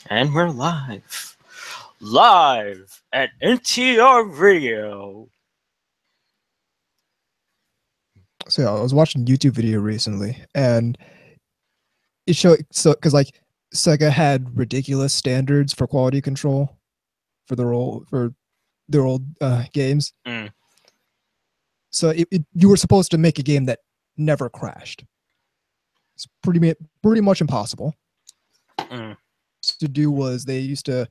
And we're live. Live at NTR Radio. So yeah, I was watching a YouTube video recently, and it showed because like Sega had ridiculous standards for quality control for their old games. Mm. So you were supposed to make a game that never crashed. It's pretty much impossible. To do was they used to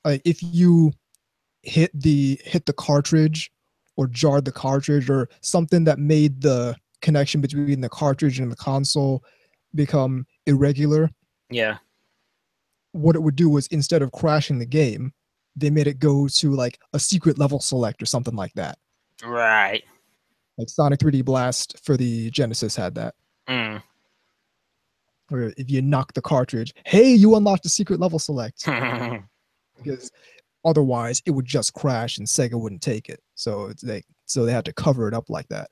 if you hit the cartridge or jarred the cartridge or something that made the connection between the cartridge and the console become irregular. Yeah. What it would do was instead of crashing the game, they made it go to like a secret level select or something like that. Right. Like Sonic 3D Blast for the Genesis had that. Where if you knock the cartridge, hey, you unlocked the secret level select. Because otherwise it would just crash and Sega wouldn't take it. So they had to cover it up like that.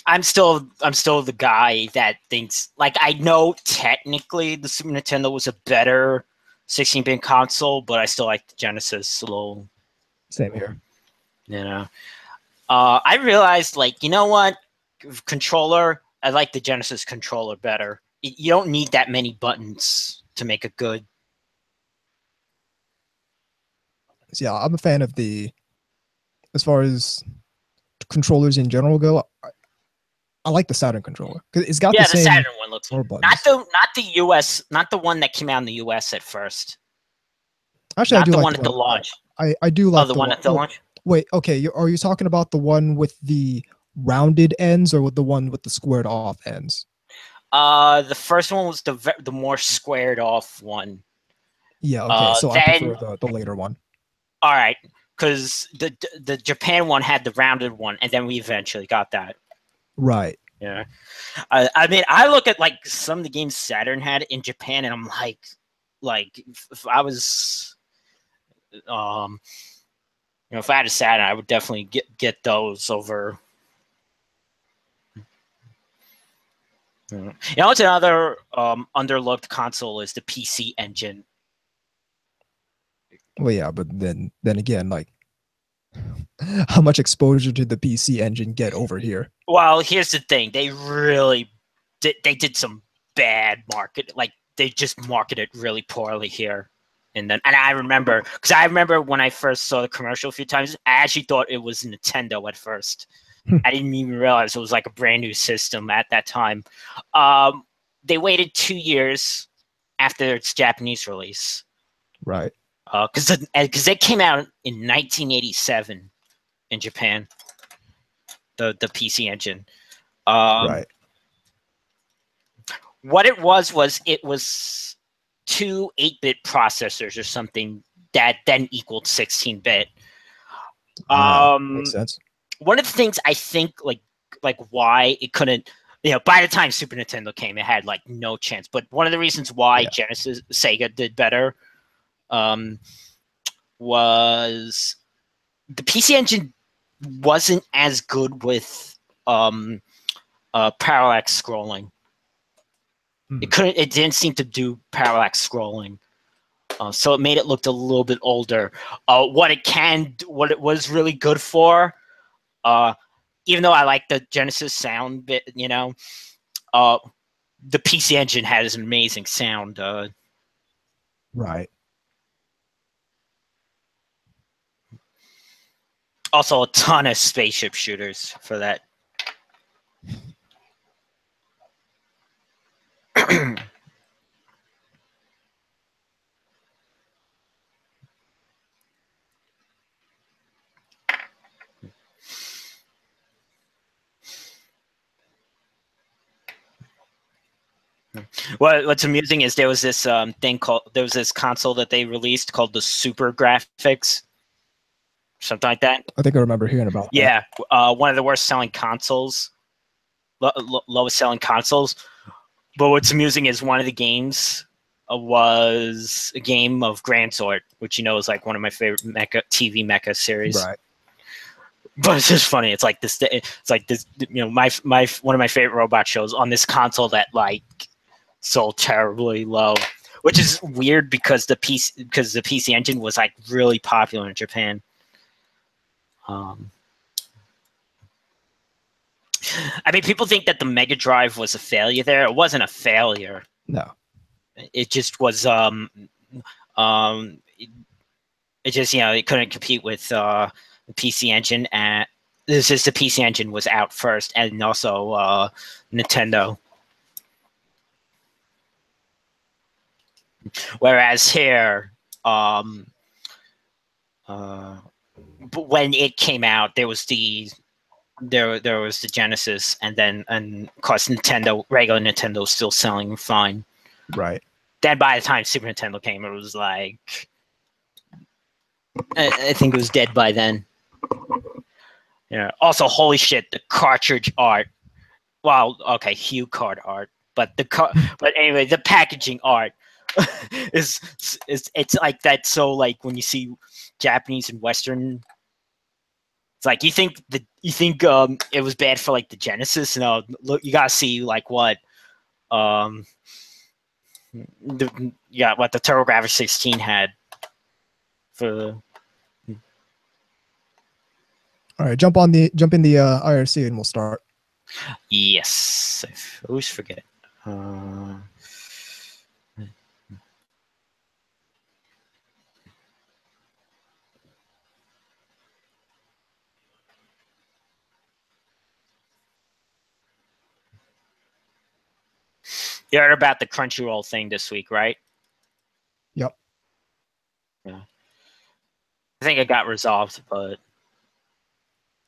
I'm still the guy that thinks, like, I know technically the Super Nintendo was a better 16-bit console, but I still like the Genesis a little. Same here. You know, I realized, like, you know what, controller, I like the Genesis controller better. You don't need that many buttons to make it good. So yeah, I'm a fan of as far as controllers in general go, I like the Saturn controller because it's got the same. The Saturn one looks not the US, not the one that came out in the US at first. Actually, not I do the like one at the launch. I do like the one at the launch. Wait, okay, are you talking about the one with the rounded ends or with the one with the squared off ends? The first one was the more squared off one. Yeah, okay, so I prefer the later one. All right, because the Japan one had the rounded one, and then we eventually got that. Right. Yeah. I mean, I look at like some of the games Saturn had in Japan, and I'm like if I was, if I had a Saturn, I would definitely get those over. It's another underlooked console is the PC Engine. Well, yeah, but then again, like, how much exposure did the PC Engine get over here? Well, here's the thing: they really did some bad market. Like, they just marketed really poorly here. And I remember when I first saw the commercial a few times, I actually thought it was Nintendo at first. I didn't even realize it was like a brand new system at that time. They waited 2 years after its Japanese release. Right. Because it came out in 1987 in Japan. The PC Engine. Right. What it was 2 8-bit processors or something that then equaled 16-bit. Makes sense. One of the things I think like why it couldn't, by the time Super Nintendo came, it had like no chance. But one of the reasons why Sega did better was the PC Engine wasn't as good with parallax scrolling. It didn't seem to do parallax scrolling. So it made it look a little bit older. What it was really good for, even though I like the Genesis sound bit, the PC Engine has an amazing sound. Right. Also, a ton of spaceship shooters for that. What's amusing is there was this console that they released called the Super Graphics, something like that. I think I remember hearing about that. Yeah, one of the worst selling consoles, lowest selling consoles. But what's amusing is one of the games was a game of Grand Sword, which is like one of my favorite TV mecha series. Right. But it's just funny. It's like this. It's like this. You know, my one of my favorite robot shows on this console that like sold terribly low, which is weird because the PC Engine was like really popular in Japan. I mean, people think that the Mega Drive was a failure. There, it wasn't a failure. No, it just was. It just it couldn't compete with the PC Engine, and this is the PC Engine was out first, and also Nintendo. Whereas here, but when it came out, there was the Genesis, and of course regular Nintendo was still selling fine. Right. Then by the time Super Nintendo came, it was like I think it was dead by then. Yeah. Also, holy shit, the cartridge art. Well, okay, Hue card art, but but anyway, the packaging art is it's like that. So like when you see Japanese and Western, it's like you think it was bad for like the Genesis. No, look, you gotta see like what what the TurboGrafx 16 had for the. All right, jump in the IRC and we'll start. Yes, I always forget. You heard about the Crunchyroll thing this week, right? Yep. Yeah. I think it got resolved, but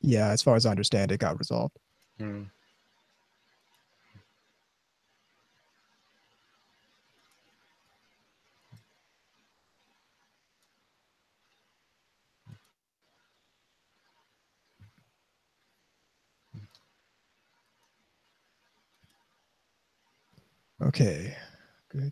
yeah, as far as I understand, it got resolved. Okay. Good.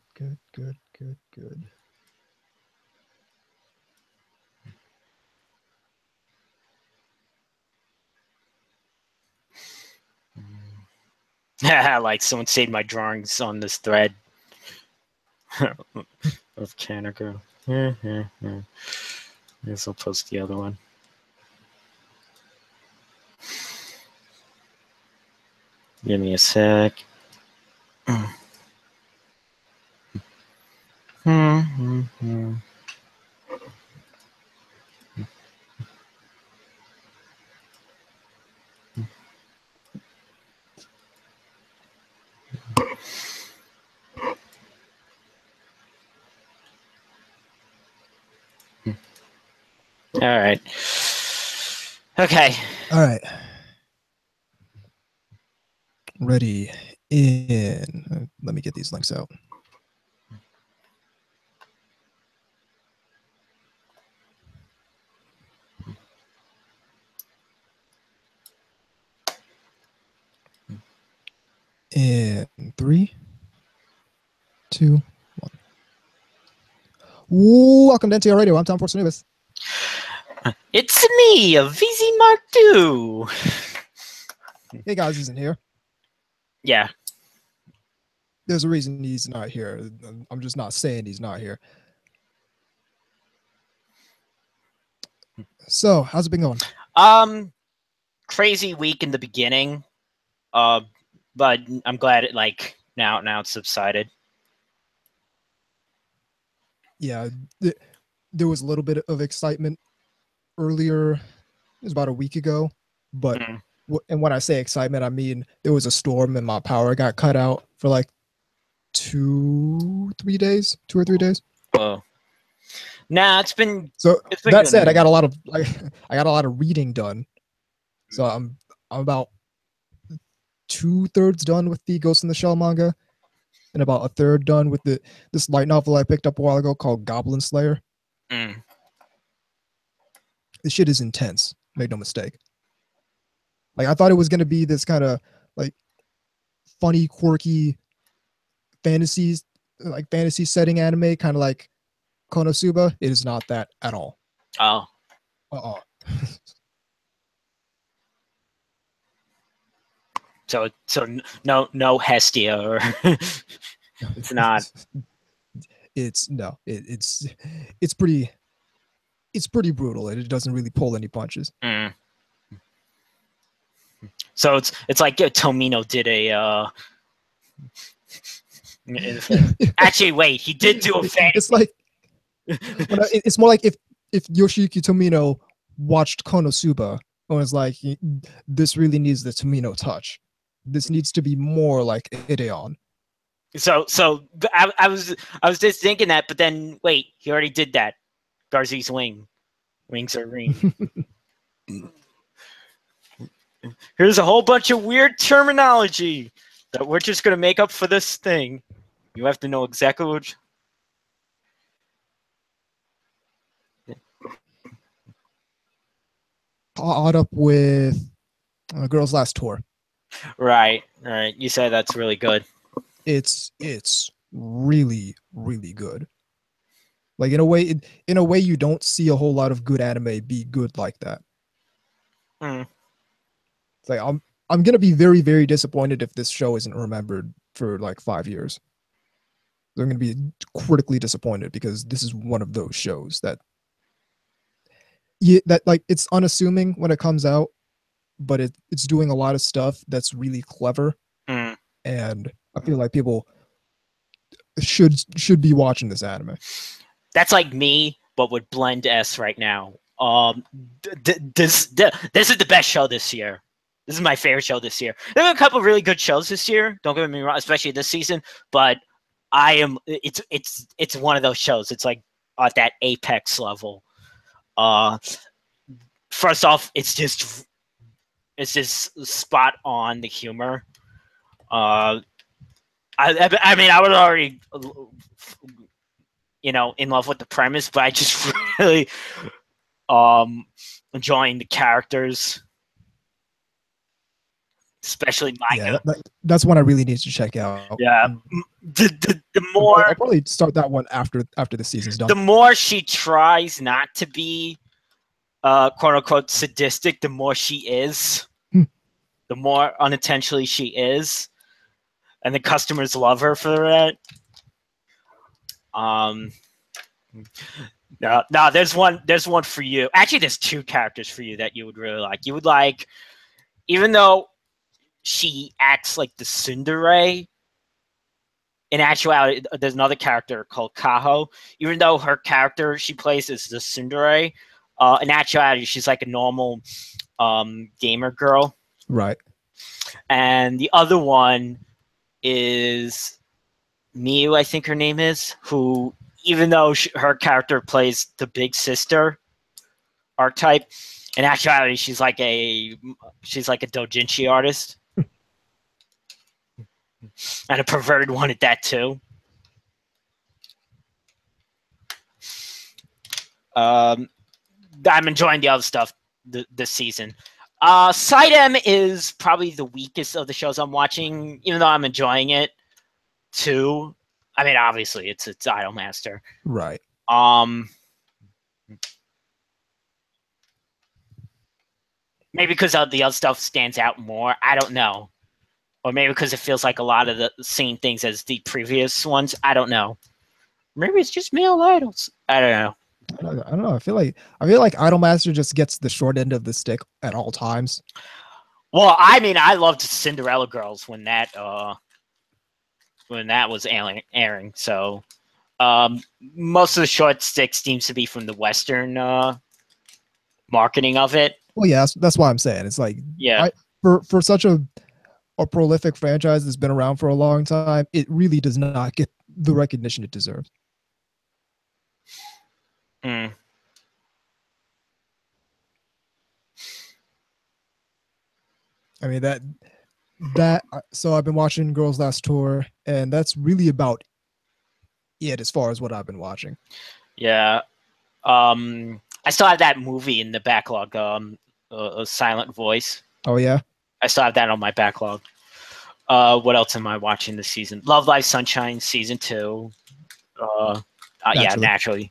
like someone saved my drawings on this thread of Kaneko. Guess I'll post the other one. Give me a sec. All right. Okay. All right. Ready in. Let me get these links out. In 3, 2, 1. Welcome to NTR Radio. I'm Tom Porcelivas. It's me, a VZ Mark II. Hey guys, isn't here. Yeah. There's a reason he's not here. I'm just not saying he's not here. So, how's it been going? Crazy week in the beginning. But I'm glad it now it's subsided. Yeah, there was a little bit of excitement earlier. It was about a week ago, but and when I say excitement, I mean there was a storm and my power got cut out for like 2 or 3 days. Oh, nah, it's been. So it's been that said, I got a lot of reading done. So I'm about 2/3 done with the Ghost in the Shell manga, and about a third done with this light novel I picked up a while ago called Goblin Slayer. This shit is intense. Make no mistake. Like I thought it was gonna be this kind of like funny, quirky fantasy setting anime, kind of like Konosuba. It is not that at all. Oh. So no Hestia or it's not. It's pretty brutal. It doesn't really pull any punches. Mm. So it's like Tomino did a. Actually, wait, he did do a fan. It's like it's more like if Yoshiyuki Tomino watched Konosuba and was like, this really needs the Tomino touch. This needs to be more like Ideon. So I was just thinking that, but then wait, he already did that. Garzy's wings are green. Here's a whole bunch of weird terminology that we're just gonna make up for this thing. You have to know exactly what. Caught up with Girls Last Tour. Right. You said that's really good. It's really, really good. Like in a way you don't see a whole lot of good anime be good like that. It's like I'm gonna be very, very disappointed if this show isn't remembered for like 5 years. I'm gonna be critically disappointed because this is one of those shows that like it's unassuming when it comes out, but it's doing a lot of stuff that's really clever, and I feel like people should be watching this anime. That's like me, but with Blend S right now. This is the best show this year. This is my favorite show this year. There are a couple of really good shows this year. Don't get me wrong, especially this season. But it's one of those shows. It's like at that apex level. First off, it's just spot on the humor. I mean, I was already, in love with the premise, but I just really enjoying the characters, especially Micah. Yeah, that's one I really need to check out. Yeah, the more I'll probably start that one after the season's done. The more she tries not to be, quote unquote, sadistic, the more she is. The more unintentionally she is, and the customers love her for that. No, there's one for you. Actually, there's two characters for you that you would really like. You would like, even though she acts like the tsundere, in actuality, there's another character called Kaho. Even though her character she plays is the tsundere, in actuality, she's like a normal gamer girl. Right. And the other one is Miu, I think her name is, who, even though her character plays the big sister archetype, in actuality, she's like a doujinshi artist. And a perverted one at that, too. I'm enjoying the other stuff this season. Side M is probably the weakest of the shows I'm watching, even though I'm enjoying it too. I mean, obviously, it's Idolmaster. Right. Maybe because the other stuff stands out more. I don't know. Or maybe because it feels like a lot of the same things as the previous ones. I don't know. Maybe it's just male idols. I don't know. I don't know. I feel like Idolmaster just gets the short end of the stick at all times. Well, I mean, I loved Cinderella Girls when that was airing. So most of the short stick seems to be from the Western marketing of it. Well, yeah, that's why I'm saying it's like, yeah, for such a prolific franchise that's been around for a long time, it really does not get the recognition it deserves. I mean that so I've been watching Girls Last Tour, and that's really about it as far as what I've been watching. Yeah. I still have that movie in the backlog, A Silent Voice. Oh yeah? I still have that on my backlog. What else am I watching this season? Love Live Sunshine season 2. Yeah, naturally.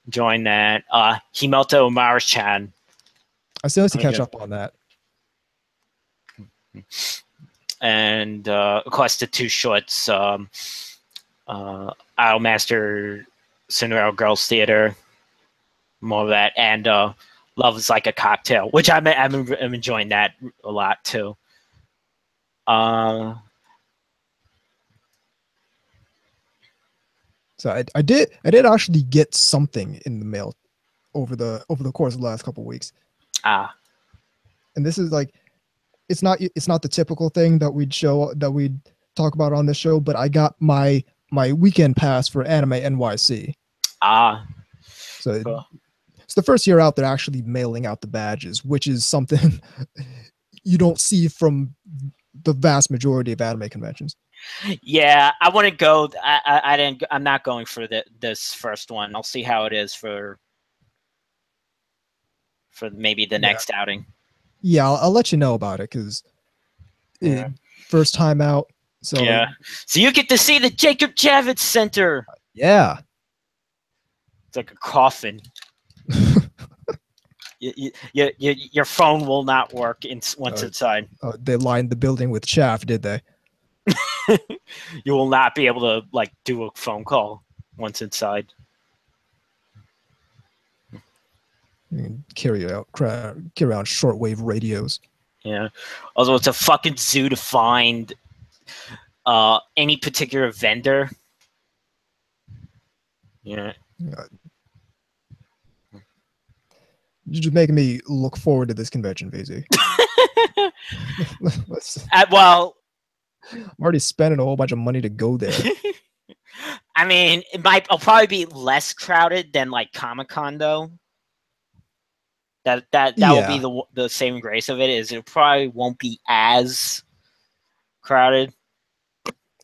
Enjoying that. Himoto Umaru-chan. I still have to catch up on that. and of course the two shorts, Idolmaster, Cinderella Girls Theater, more of that, and Love is Like a Cocktail, which I'm enjoying that a lot too. So I did actually get something in the mail over the course of the last couple of weeks. And this is like, it's not the typical thing that we'd talk about on this show, but I got my weekend pass for Anime NYC. So cool. It's the first year out they're actually mailing out the badges, which is something you don't see from the vast majority of anime conventions. Yeah, I want to go. I'm not going for this first one. I'll see how it is for maybe the next outing. Yeah, I'll let you know about it because first time out. So yeah, so you get to see the Jacob Javits Center. Yeah, it's like a coffin. Your phone will not work once inside. They lined the building with chaff, did they? You will not be able to like do a phone call once inside. You can carry around shortwave radios. Yeah. Although it's a fucking zoo to find any particular vendor. Yeah. You're just making me look forward to this convention, VZ. Well, I'm already spending a whole bunch of money to go there. I mean, it'll probably be less crowded than like Comic-Con though. That will be the saving grace of it, is it probably won't be as crowded.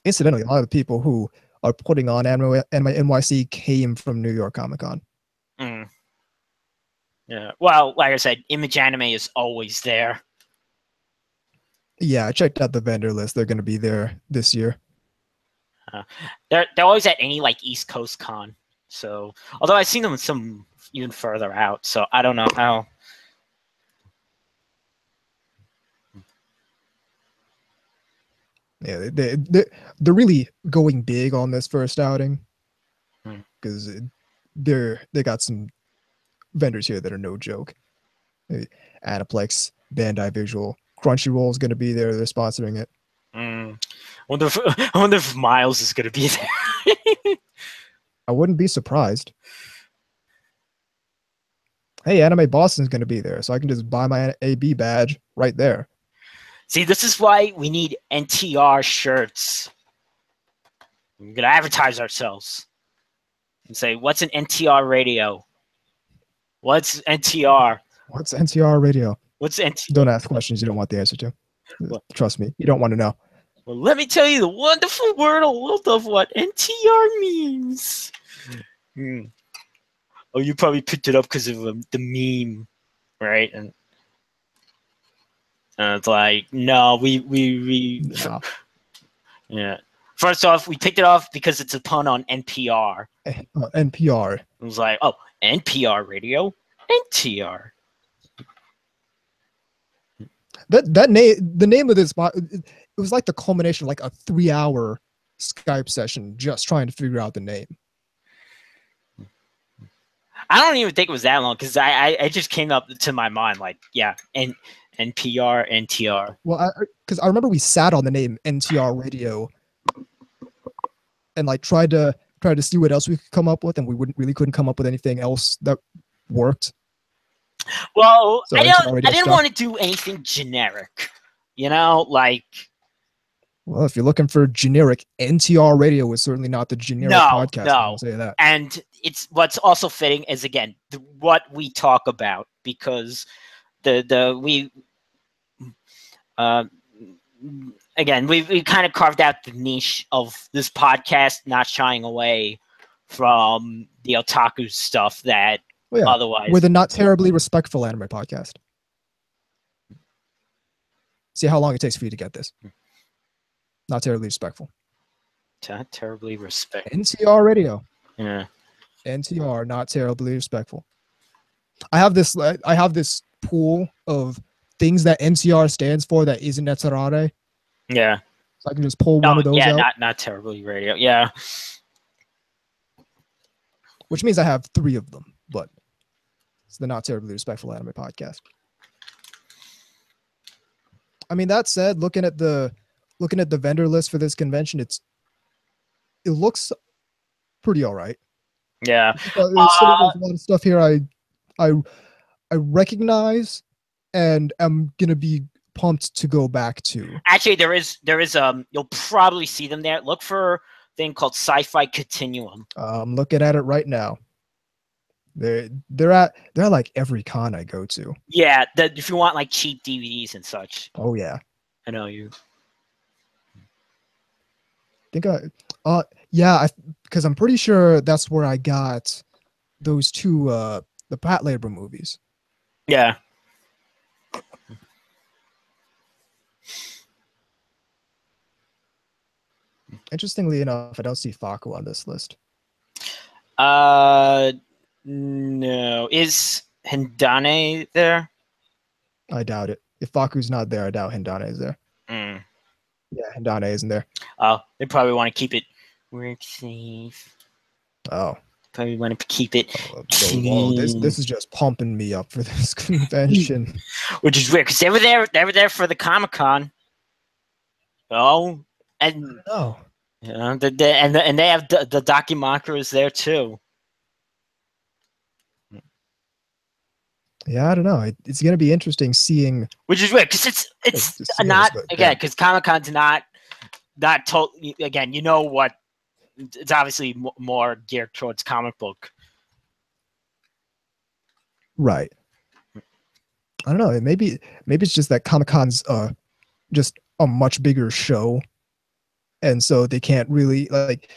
Incidentally, a lot of the people who are putting on Anime NYC came from New York Comic-Con. Yeah. Well, like I said, Image Anime is always there. Yeah, I checked out the vendor list. They're going to be there this year. They're always at any like East Coast con. So, although I've seen them some even further out, so I don't know how. Yeah, they're really going big on this first outing because they got some vendors here that are no joke. Aniplex, Bandai Visual, Crunchyroll is going to be there. They're sponsoring it. I wonder if Miles is going to be there. I wouldn't be surprised. Hey, Anime Boston's going to be there, so I can just buy my AB badge right there. See, this is why we need NTR shirts. We're going to advertise ourselves and say, what's an NTR radio? What's NTR? What's NTR radio? What's NTR? Don't ask questions you don't want the answer to. Well, trust me, you don't want to know. Well, let me tell you the wonderful world of what NTR means. Oh, you probably picked it up because of the meme, right? And it's like, no, no. Yeah. First off, we picked it off because it's a pun on NPR. NPR. It was like, oh, NPR radio, NTR. That name, the name of this, it was like the culmination of like a 3-hour Skype session just trying to figure out the name. I don't even think it was that long because I just came up to my mind like, yeah, NPR, NTR. Well, because I remember we sat on the name NTR Radio and like tried to see what else we could come up with, and we couldn't come up with anything else that worked. Well, so I didn't want to do anything generic, like. Well, if you're looking for generic, NTR Radio is certainly not the generic podcast. I'll say that. And it's what's also fitting is again what we talk about, because we kind of carved out the niche of this podcast, not shying away from the otaku stuff that otherwise we're the not terribly respectful anime podcast. See how long it takes for you to get this. Not terribly respectful. Not terribly respectful. NTR Radio. Yeah. NTR, not terribly respectful. I have this pool of things that NTR stands for that isn't Netarare. Yeah. So I can just pull one of those out. Not Terribly Radio. Yeah. Which means I have 3 of them, but it's the Not Terribly Respectful Anime Podcast. I mean, that said, looking at the vendor list for this convention, it looks pretty all right. Yeah. There's a lot of stuff here I recognize and I'm gonna be pumped to go back to. Actually, there is you'll probably see them there. Look for a thing called Sci-Fi Continuum. I'm looking at it right now. They're at like every con I go to. Yeah, if you want like cheap DVDs and such. Oh yeah. I know you. Think yeah, because I'm pretty sure that's where I got those 2 the Pat Labor movies. Yeah. Interestingly enough, I don't see Faku on this list. No. Is Hindane there? I doubt it. If Faku's not there, I doubt Hindane is there. Mm. Yeah, Hindane isn't there. Oh, they probably want to keep it work safe. Oh. Probably want to keep it. Whoa, this is just pumping me up for this convention. Which is weird because they were there for the Comic-Con. Oh, and oh. Yeah, and they have the Dakimakura there too. Yeah, I don't know. It's gonna be interesting seeing. Which is weird because it's not again because Comic-Con's not totally again. You know what? It's obviously more geared towards comic book. Right. I don't know. Maybe it's just that Comic-Con's just a much bigger show, and so they can't really like.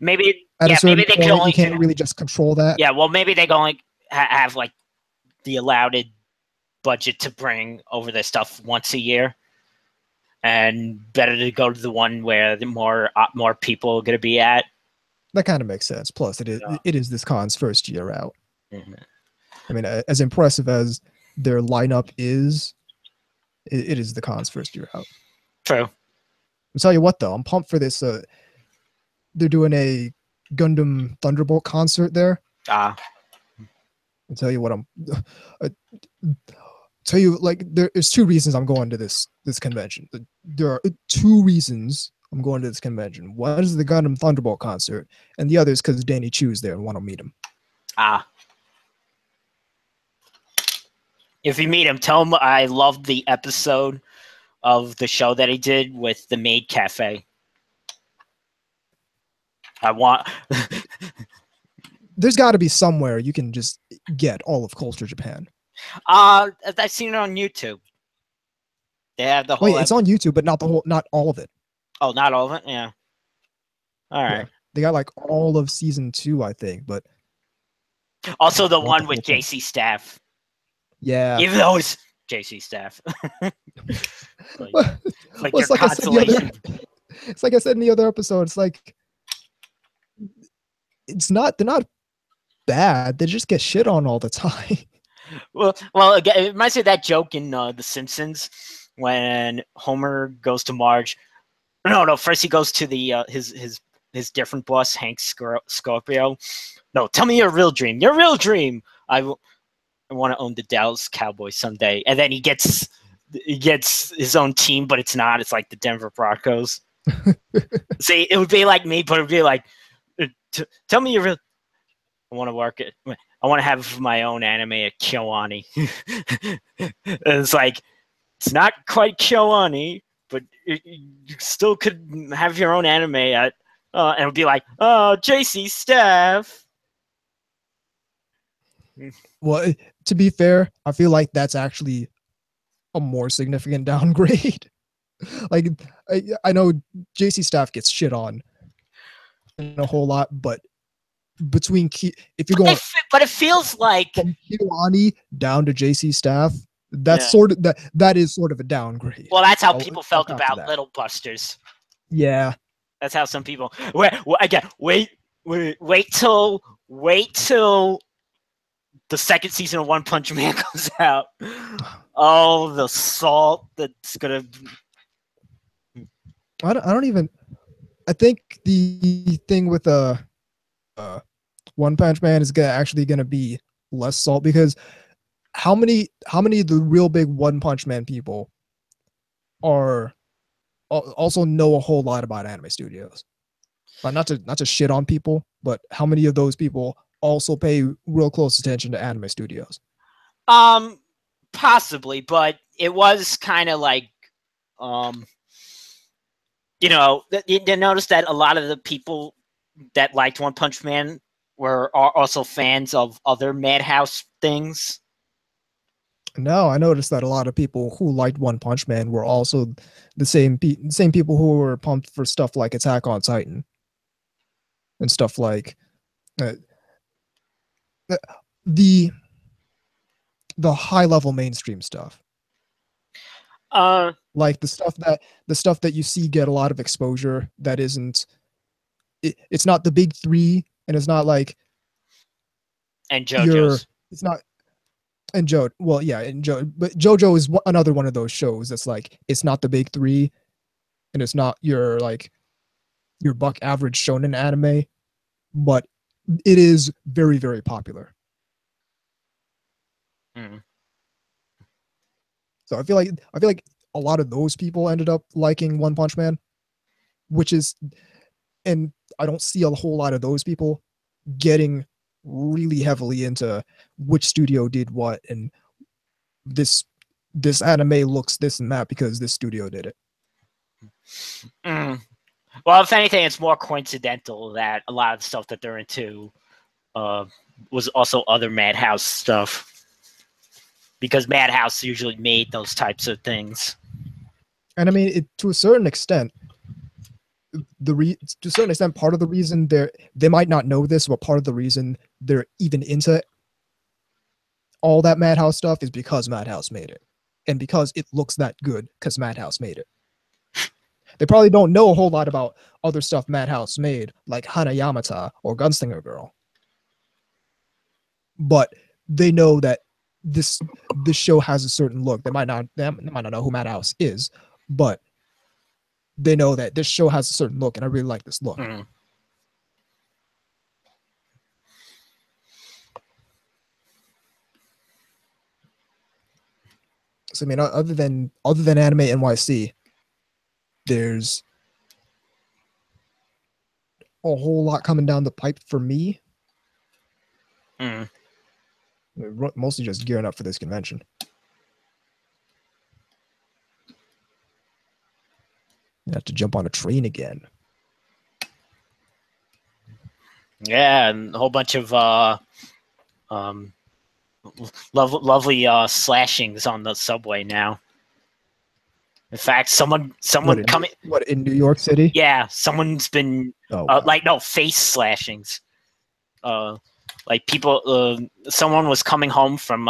Maybe maybe they can't really just control that. Yeah, well, maybe they can only have like the allowed budget to bring over their stuff once a year, and better to go to the one where the more people are going to be at. That kind of makes sense. Plus, it is this con's first year out. Mm-hmm. I mean, as impressive as their lineup is, it is the con's first year out. True. I'll tell you what, though, I'm pumped for this. They're doing a Gundam Thunderbolt concert there. I'll tell you what, tell you, like, there's 2 reasons I'm going to this convention. There are 2 reasons I'm going to this convention. One is the Gundam Thunderbolt concert, and the other is because Danny Chu's there and want to meet him. If you meet him, tell him I loved the episode of the show that he did with the Maid Cafe. There's got to be somewhere you can just get all of Culture Japan. I've seen it on YouTube. They have the whole. Wait, it's on YouTube, but not all of it. Oh, not all of it. Yeah. All right. Yeah. They got like all of season 2, I think, but also the one with JC Staff. Yeah. Even though it's JC Staff. Like your consolation. It's like I said in the other episode. It's like they're not bad. They just get shit on all the time. Well, again, it reminds me of that joke in The Simpsons when Homer goes to Marge. No. First he goes to the his different boss, Hank Scorpio. No, tell me your real dream. Your real dream. I want to own the Dallas Cowboys someday. And then he gets his own team, but it's not. It's like the Denver Broncos. See, it would be like me, but it would be like, tell me your real. I want to work at. I want to have my own anime at Kyoani. It's like, it's not quite Kyoani, but you still could have your own anime at, and it would be like, oh, JC Staff. Well, to be fair, I feel like that's actually a more significant downgrade. Like, I know JC Staff gets shit on a whole lot, but between if you're going, but it feels like from Kiwani down to JC Staff, that's sort of that is sort of a downgrade. Well, that's how people felt about Little Busters. Yeah, that's how some people. Wait till the second season of One Punch Man comes out. Oh, the salt that's gonna. I don't even. I think the thing with One Punch Man is actually gonna be less salt because how many of the real big One Punch Man people are also know a whole lot about anime studios? But not to shit on people, but how many of those people also pay real close attention to anime studios? Possibly, but it was kind of like, you notice that a lot of the people that liked One Punch Man are also fans of other Madhouse things. No, I noticed that a lot of people who liked One Punch Man were also the same people who were pumped for stuff like Attack on Titan and stuff like uh, the high level mainstream stuff. Like the stuff that you see get a lot of exposure that isn't it's not the big three, and it's not like and JoJo's. It's not and Joe. Well, yeah, and but JoJo is another one of those shows that's like it's not the big three, and it's not your buck average shonen anime, but it is very, very popular. Mm. So I feel like a lot of those people ended up liking One Punch Man, and I don't see a whole lot of those people getting really heavily into which studio did what and this anime looks this and that because this studio did it. Well, if anything, it's more coincidental that a lot of the stuff that they're into was also other Madhouse stuff, because Madhouse usually made those types of things. And I mean, to a certain extent, part of the reason they might not know this, but part of the reason they're even into all that Madhouse stuff is because Madhouse made it, and because it looks that good because Madhouse made it. They probably don't know a whole lot about other stuff Madhouse made, like Hana Yamata or Gunslinger Girl, but they know that this show has a certain look. They might not know who Madhouse is, but they know that this show has a certain look, and I really like this look. So I mean, other than Anime NYC, there's a whole lot coming down the pipe for me. Mostly just gearing up for this convention. You have to jump on a train again. Yeah, and a whole bunch of lovely slashings on the subway now. In fact, someone coming. What, in New York City? Yeah, someone's been wow. Face slashings. Like people, someone was coming home from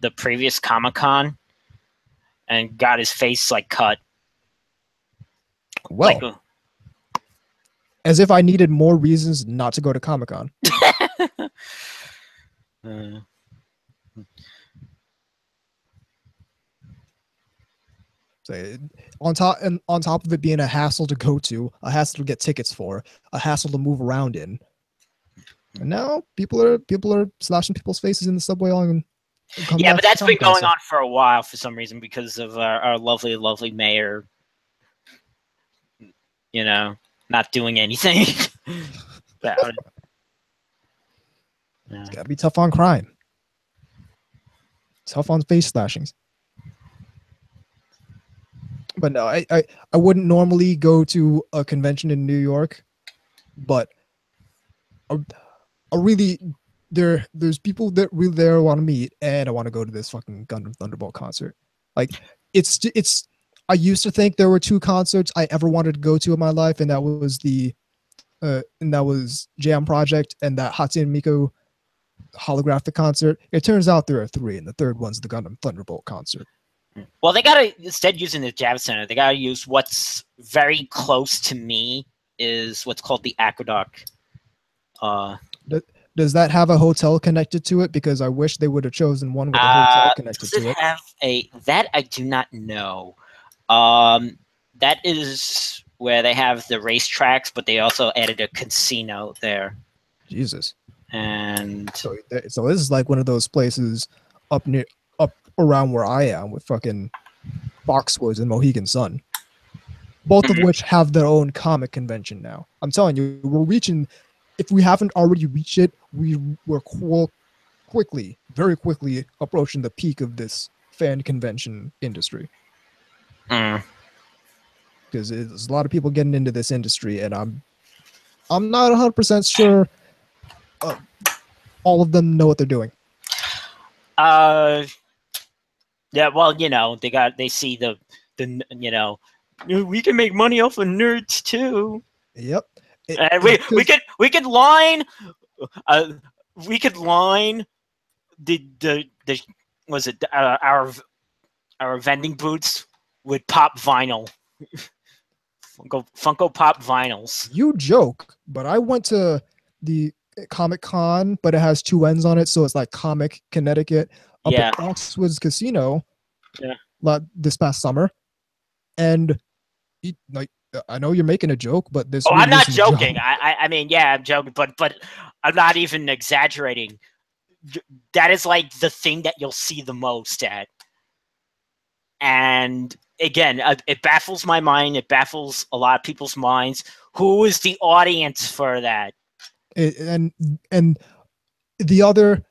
the previous Comic-Con and got his face cut. Well, as if I needed more reasons not to go to Comic-Con. So on top of it being a hassle to go to, a hassle to get tickets for, a hassle to move around in, and now people are slashing people's faces in the subway along. Yeah, but that's been going on for a while for some reason because of our lovely mayor, not doing anything about it. It's gotta be tough on crime. Tough on face slashings. But no, I wouldn't normally go to a convention in New York, but I really there's people that really there I want to meet, and I want to go to this fucking Gundam Thunderbolt concert. Like it's I used to think there were two concerts I ever wanted to go to in my life, and that was Jam Project and that Hatsune Miku holographic concert. It turns out there are three, and the third one's the Gundam Thunderbolt concert. Well, they gotta, instead using the Java Center, they gotta use what's very close to me is what's called the Aqueduct. Does that have a hotel connected to it? Because I wish they would have chosen one with a hotel connected to it. That I do not know. that is where they have the racetracks, but they also added a casino there. Jesus. And so this is like one of those places up around where I am with fucking Foxwoods and Mohegan Sun, both of which have their own comic convention now. I'm telling you, we're reaching. If we haven't already reached it, we're very quickly approaching the peak of this fan convention industry. Because there's a lot of people getting into this industry, and I'm not 100% sure all of them know what they're doing. Yeah, well, they see the we can make money off of nerds too. Yep. We could line the was it our vending booths with pop vinyl. Funko Pop vinyls. You joke, but I went to the Comic-Con, but it has two ends on it, so it's like Comic Connecticut up at Foxwoods Casino. Yeah. This past summer, and I know you're making a joke, but this. Oh, I'm not joking. I mean, yeah, I'm joking, but I'm not even exaggerating. That is like the thing that you'll see the most at. And again, it baffles my mind. It baffles a lot of people's minds. Who is the audience for that? And the other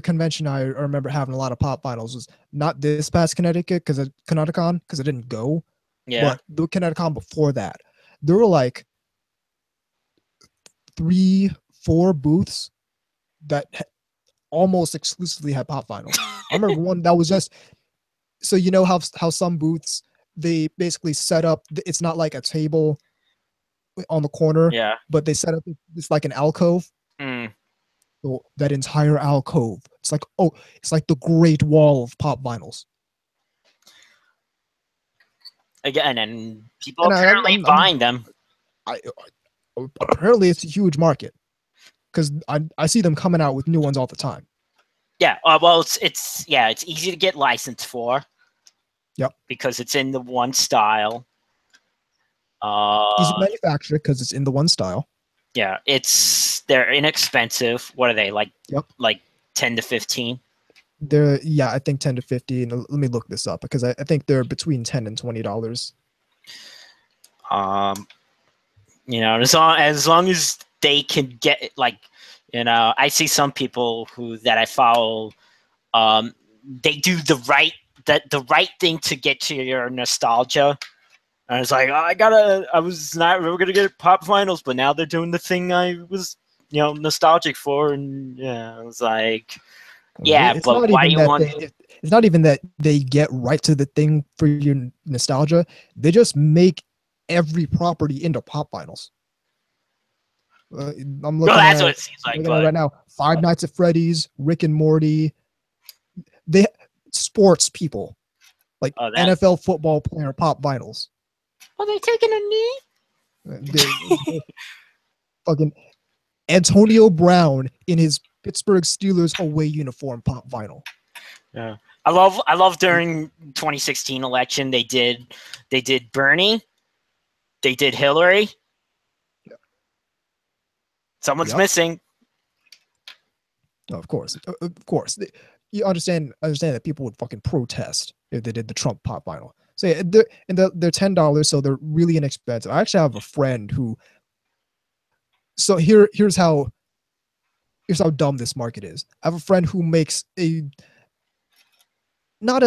convention I remember having a lot of pop vinyls was not this past Connecticut Connecticut because I didn't go. Yeah. But the Connecticut before that, there were like 3-4 booths that almost exclusively had pop vinyl. I remember one that was just, so you know how some booths, they basically set up, it's not like a table on the corner, but they set up, it's like an alcove. So that entire alcove, it's like the Great Wall of pop vinyls. Again, and people apparently buying them. Apparently it's a huge market because I see them coming out with new ones all the time. Yeah, well, it's easy to get licensed for. Yep. Because it's in the one style. Easy to manufacture because it's in the one style. Yeah, they're inexpensive. What are they like? Yep. Like 10 to 15. I think 10 to 15. Let me look this up because I think they're between $10 and $20. As long as they can get it, like, I see some people that I follow, they do the right thing to get to your nostalgia. And I was like, I was not really gonna get pop vinyls, but now they're doing the thing I was, nostalgic for, and I was like, but why do you want? It's not even that they get right to the thing for your nostalgia. They just make every property into pop vinyls. I'm looking that's what it seems like. Right now, Five Nights at Freddy's, Rick and Morty. They sports people like NFL football player pop vinyls. Are they taking a knee? Fucking Antonio Brown in his Pittsburgh Steelers away uniform pop vinyl. Yeah, I love during 2016 election they did Bernie, they did Hillary. Yeah. Someone's missing. No, of course. You understand that people would fucking protest if they did the Trump pop vinyl. So yeah, they're $10, so they're really inexpensive. I actually have a friend who. So here's how dumb this market is. I have a friend who makes he's not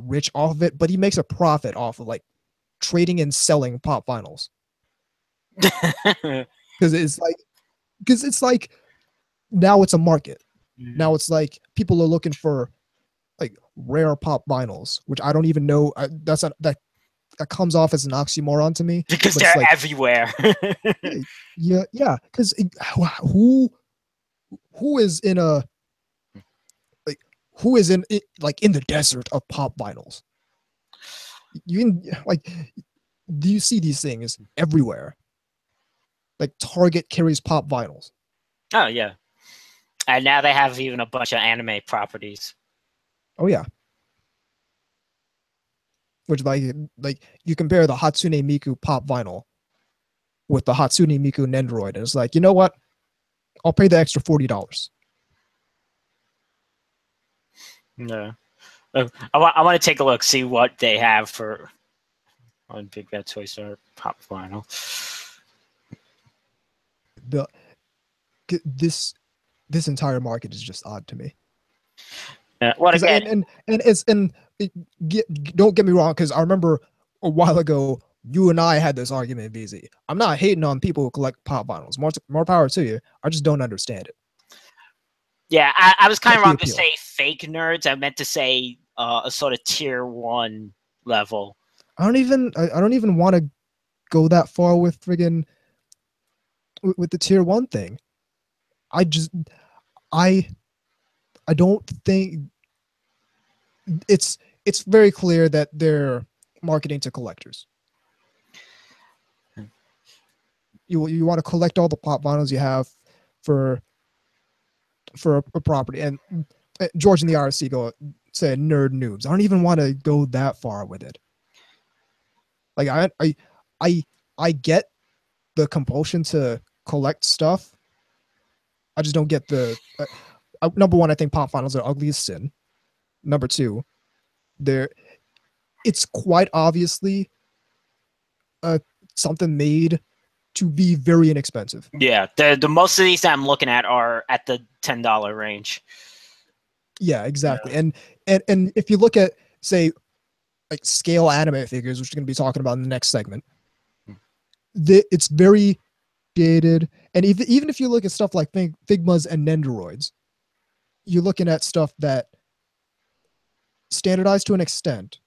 rich off of it, but he makes a profit off of like trading and selling pop vinyls. Because it's like now it's a market. Now it's like people are looking for like rare pop vinyls, which I don't even know. That comes off as an oxymoron to me because they're like, everywhere. yeah. Because who is in the desert of pop vinyls? Do you see these things everywhere? Like Target carries pop vinyls. Oh yeah, and now they have even a bunch of anime properties. Oh yeah. which like you compare the Hatsune Miku pop vinyl with the Hatsune Miku Nendoroid, and it's like, you know what? I'll pay the extra $40. No. I want to take a look, see what they have for on Big Bad Toy Store pop vinyl. This entire market is just odd to me. What again? Don't get me wrong, because I remember a while ago you and I had this argument, VZ. I'm not hating on people who collect pop vinyls. More power to you. I just don't understand it. Yeah, I was kind of wrong to say fake nerds. I meant to say a sort of tier 1 level. I don't even want to go that far with friggin' with the tier 1 thing. I don't think it's very clear that they're marketing to collectors. You want to collect all the pop vinyls you have for a property, and George and the RSC say nerd noobs. I don't even want to go that far with it. Like I get the compulsion to collect stuff. I just don't get the number one. I think pop vinyls are ugly as sin. Number two, it's quite obviously something made to be very inexpensive. Yeah, the most of these that I'm looking at are at the $10 range. Yeah, exactly. Yeah. And if you look at, say, like scale anime figures, which we're going to be talking about in the next segment, it's very dated. And even if you look at stuff like Figmas and Nendoroids, you're looking at stuff that standardized to an extent.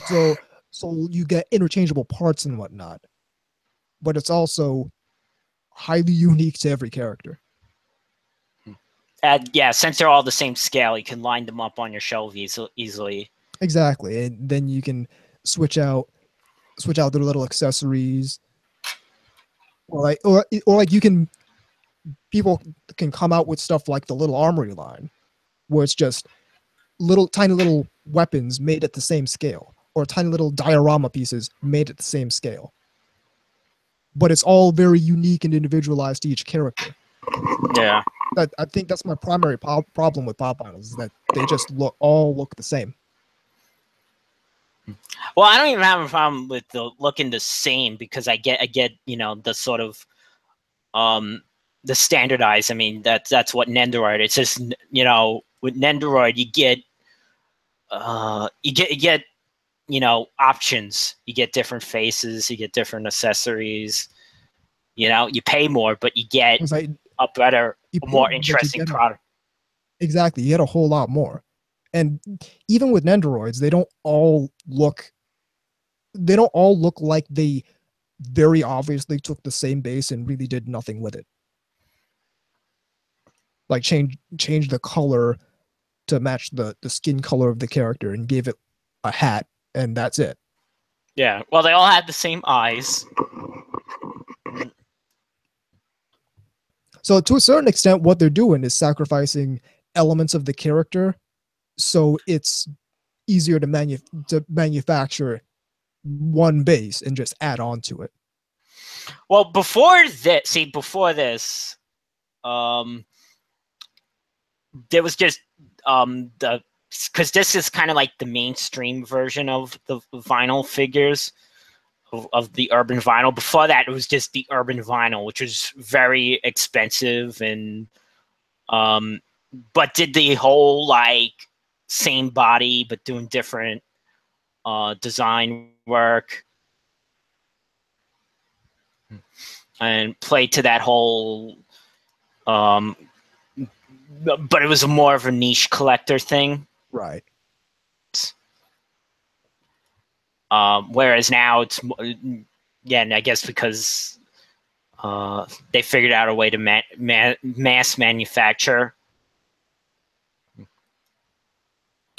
So you get interchangeable parts and whatnot, but it's also highly unique to every character. Yeah, since they're all the same scale, you can line them up on your shelf easily. Exactly, and then you can switch out their little accessories, or like you can, people can come out with stuff like the little armory line, where it's just tiny little weapons made at the same scale, or tiny little diorama pieces made at the same scale. But it's all very unique and individualized to each character. Yeah. I think that's my primary problem with pop vinyls, is that they just all look the same. Well, I don't even have a problem with the looking the same, because I get the sort of the standardized. I mean, that's what Nendoroid. It's just with Nendoroid you get options. You get different faces. You get different accessories. You pay more, but you get a better, more interesting product. Exactly, you get a whole lot more. And even with Nendoroids, they don't all look like they very obviously took the same base and really did nothing with it. Like change the color to match the skin color of the character and gave it a hat, and that's it. Yeah, well, they all had the same eyes. So to a certain extent, what they're doing is sacrificing elements of the character, so it's easier to manufacture one base and just add on to it. Well, before this, there was just because this is kind of like the mainstream version of the vinyl figures of the urban vinyl. Before that, it was just the urban vinyl, which was very expensive, and but did the whole like same body but doing different design work, and played to that whole but it was more of a niche collector thing. Right. Whereas now it's, and I guess because they figured out a way to mass manufacture.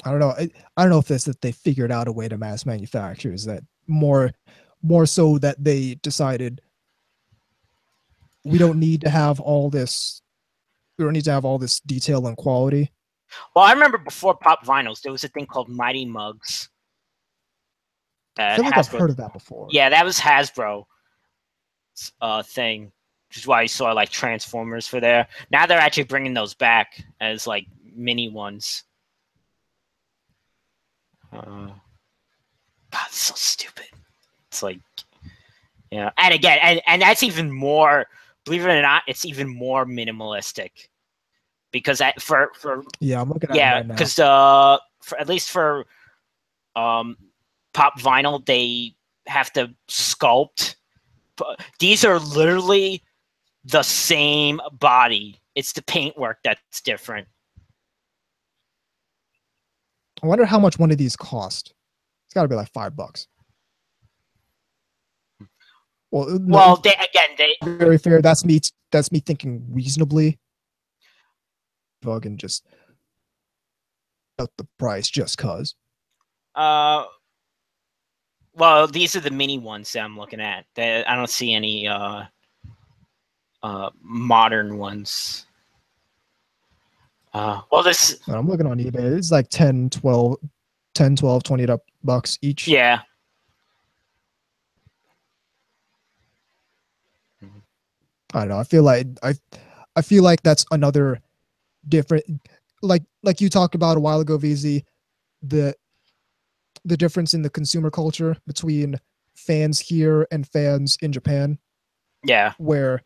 I don't know. I don't know if it's that they figured out a way to mass manufacture. Is that more so that they decided we don't need to have all this. We don't need to have all this detail and quality. Well, I remember before pop vinyls, there was a thing called Mighty Mugs. I feel like I've heard of that before. Yeah, that was Hasbro thing, which is why you saw like Transformers for there. Now they're actually bringing those back as like mini ones. God, it's so stupid. It's like, yeah, and again, and that's even more. Believe it or not, it's even more minimalistic because for yeah, I'm looking at it right now. because for at least for pop vinyl, they have to sculpt. These are literally the same body. It's the paintwork that's different. I wonder how much one of these cost. It's got to be like $5. Well, they very fair. That's me thinking reasonably. Fucking just out the price just cause. Well, these are the mini ones that I'm looking at. I don't see any modern ones. Well, this I'm looking on eBay. It's like 10, 12, $20 each. Yeah. I don't know. I feel like that's another different, like you talked about a while ago, VZ, the difference in the consumer culture between fans here and fans in Japan. Yeah. Where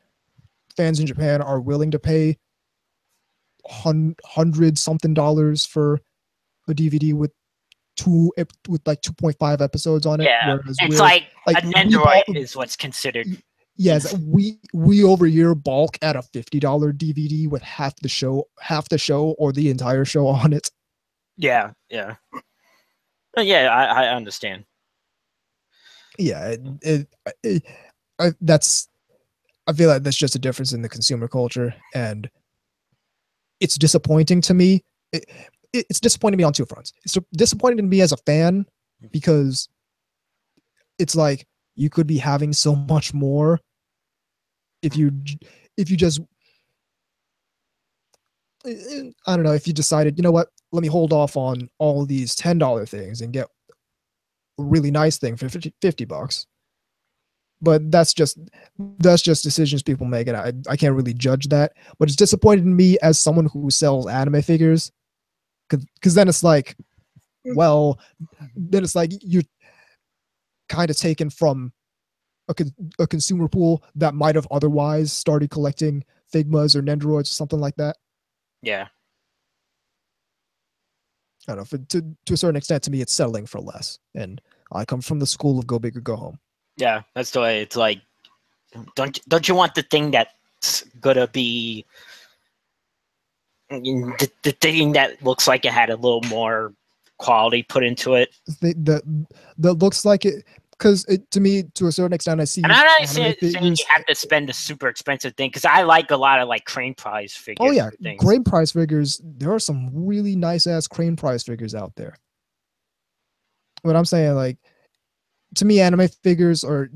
fans in Japan are willing to pay $100-something for a DVD with like 2.5 episodes on it. Yeah, it's like an Android is what's considered. Yes, we over here balk at a $50 DVD with half the show or the entire show on it. Yeah. I understand. Yeah, I feel like that's just a difference in the consumer culture, and it's disappointing to me. It's disappointing me on two fronts. It's disappointing to me as a fan because it's like you could be having so much more if you just, I don't know, if you decided, you know what, let me hold off on all of these $10 things and get a really nice thing for $50. But that's just decisions people make, and I can't really judge that. But it's disappointing to me as someone who sells anime figures, because then it's like, well, then it's like you're kind of taken from a consumer pool that might have otherwise started collecting Figmas or Nendoroids or something like that. Yeah. I don't know. To a certain extent, to me, it's settling for less. And I come from the school of go big or go home. Yeah, that's the way. It's like, don't you want the thing that's gonna be the thing that looks like it had a little more quality put into it? That looks like it. Because to me, to a certain extent, I see. And I'm not saying you have to spend a super expensive thing, because I like a lot of like Crane Prize figures. Oh yeah, Crane Prize figures. There are some really nice ass Crane Prize figures out there. But I'm saying, like, to me, anime figures are,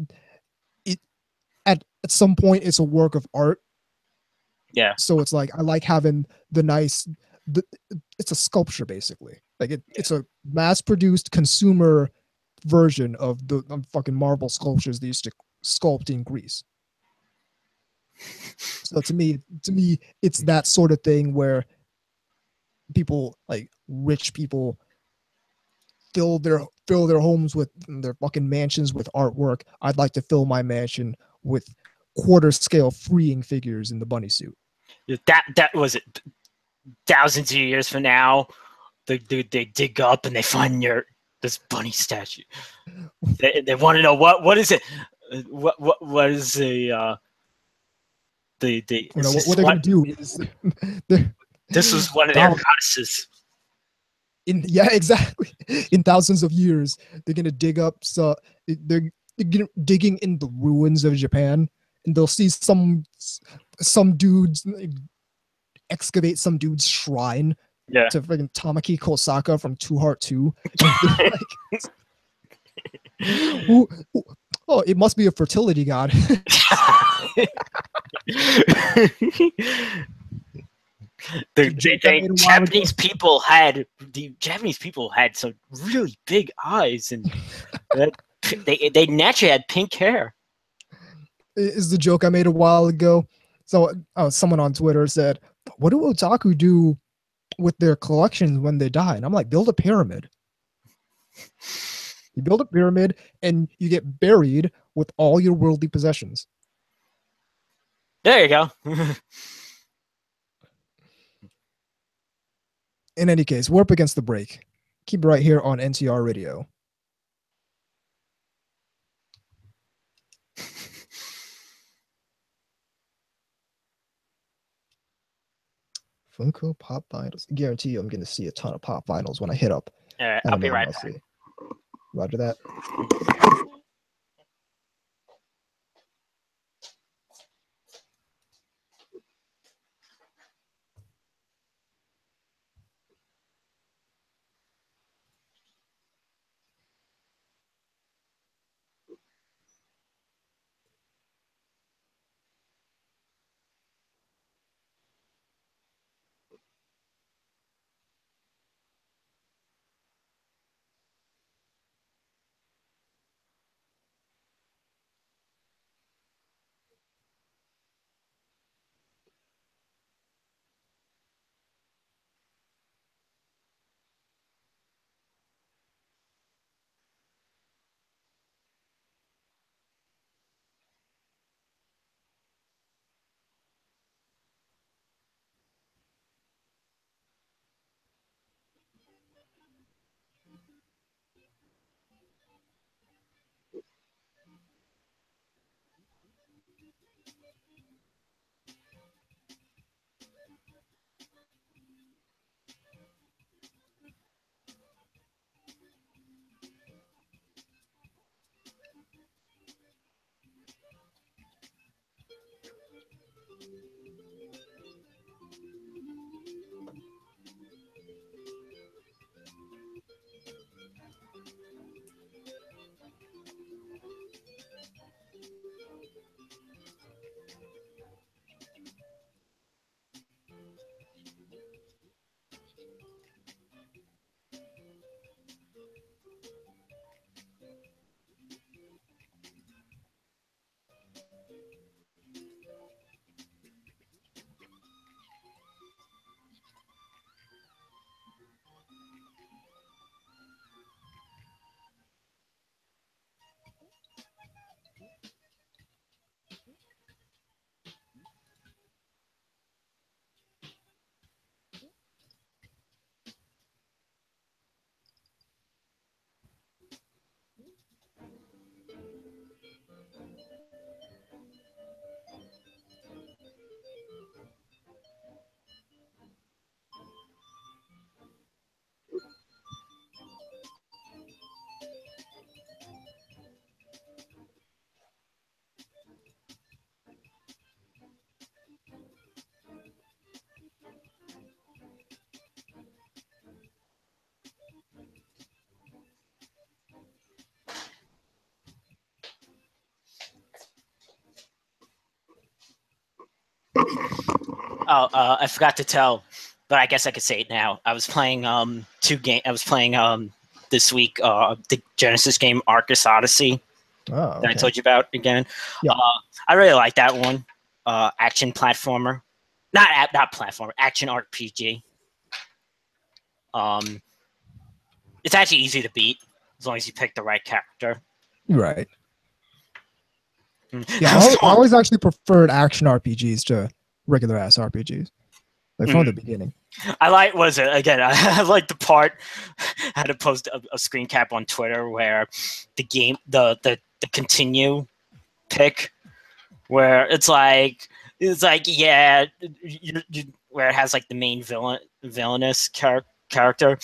at some point, it's a work of art. Yeah. So it's like I like having it's a sculpture basically. Like it's a mass-produced consumer version of the fucking marble sculptures they used to sculpt in Greece. So to me, it's that sort of thing where people, like rich people, fill their homes with their fucking mansions with artwork. I'd like to fill my mansion with quarter scale freeing figures in the bunny suit. That was it. Thousands of years from now, they dig up and they find this bunny statue. They want to know what is it? What is the what they're going to do is this was one of their goddesses. Yeah, exactly. In thousands of years, they're going to dig up. So they're digging in the ruins of Japan, and they'll see some dudes excavate some dude's shrine. Yeah. To freaking Tamaki Kosaka from Two Heart 2. Oh, it must be a fertility god. The Japanese people had the Japanese people had some really big eyes, and they naturally had pink hair. Is the joke I made a while ago. So someone on Twitter said, "What do otaku do with their collections when they die?" And I'm like, build a pyramid. You build a pyramid and you get buried with all your worldly possessions. There you go. In any case, we're up against the break. Keep it right here on NTR Radio. Funko Pop Vinyls. I guarantee you I'm going to see a ton of Pop Vinyls when I hit up. All right, I'll be right back. Roger that. Oh, I forgot to tell, but I guess I could say it now. I was playing this week the Genesis game Arcus Odyssey that I told you about again. Yeah. I really like that one. Action platformer, not platformer, action RPG. It's actually easy to beat as long as you pick the right character. Right. Yeah, I always actually preferred action RPGs to regular ass RPGs, like from the beginning. I like I like the part I had to post a screen cap on Twitter where the game the continue pick where it's like yeah where it has like the main villainous character,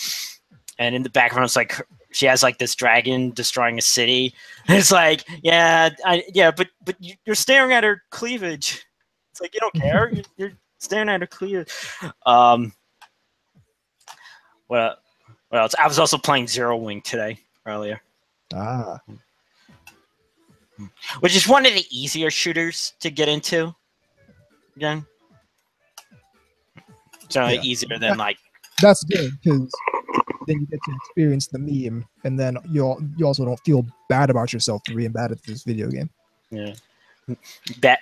and in the background it's like she has like this dragon destroying a city. And it's like but you're staring at her cleavage. It's like you don't care. You're staring at her cleavage. What else? I was also playing Zero Wing today earlier. Which is one of the easier shooters to get into. Again. So easier than like. That's good because then you get to experience the meme, and then you also don't feel bad about yourself for being bad at this video game. Yeah.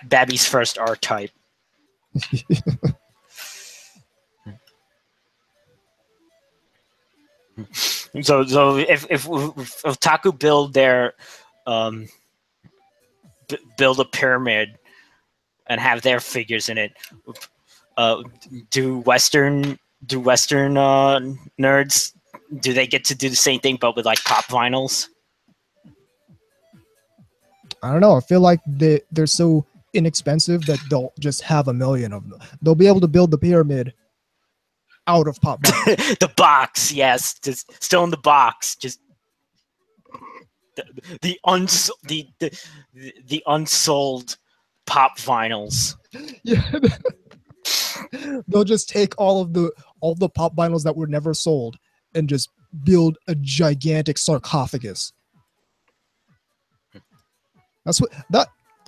Babby's first R-Type. So if Taku build their build a pyramid and have their figures in it, do Western nerds, do they get to do the same thing but with like pop vinyls? I don't know. I feel like they're so inexpensive that they'll just have a million of them. They'll be able to build the pyramid out of pop vinyls. The box, yes, just still in the box, just the unsold pop vinyls. Yeah. They'll just take all the pop vinyls that were never sold and just build a gigantic sarcophagus.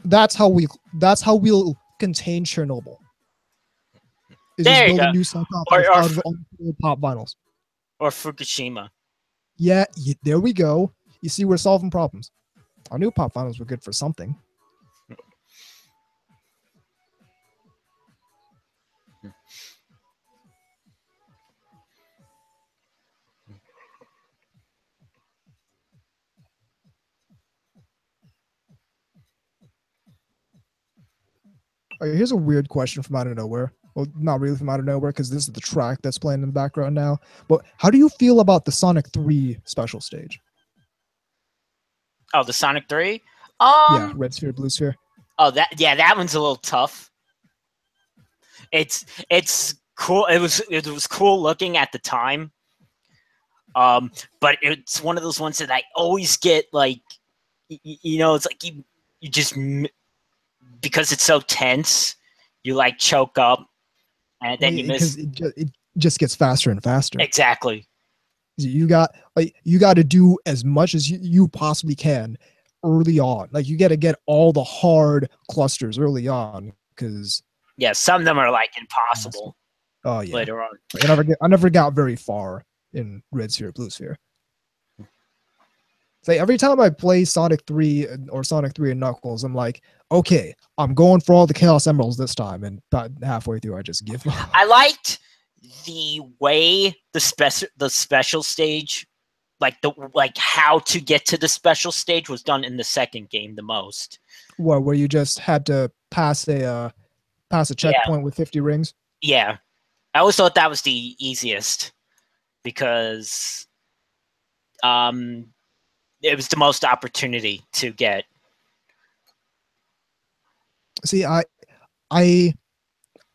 That's how we'll contain Chernobyl. Is There just you build go. a new sarcophagus out of unsold pop vinyls. Or Fukushima. Yeah, there we go. You see, we're solving problems. I knew pop vinyls were good for something. Okay, here's a weird question from out of nowhere. Well, not really from out of nowhere, because this is the track that's playing in the background now. But how do you feel about the Sonic 3 special stage? Oh, the Sonic 3? Yeah, Red Sphere, Blue Sphere. Oh, that one's a little tough. It's cool. It was cool looking at the time. But it's one of those ones that I always get like, it's like you just, because it's so tense, you like choke up, and then you miss. Because it just gets faster and faster. Exactly. You got to do as much as you possibly can early on. Like, you got to get all the hard clusters early on, because some of them are like impossible. Oh yeah. Later on, I never got very far in Red Sphere, Blue Sphere. It's like every time I play Sonic 3 or Sonic 3 and Knuckles, I'm like, okay, I'm going for all the Chaos Emeralds this time, and about halfway through, I just give up. I liked the way the special stage, like how to get to the special stage, was done in the second game the most. What, where you just had to pass a checkpoint with 50 rings? Yeah, I always thought that was the easiest, because it was the most opportunity to get. See, I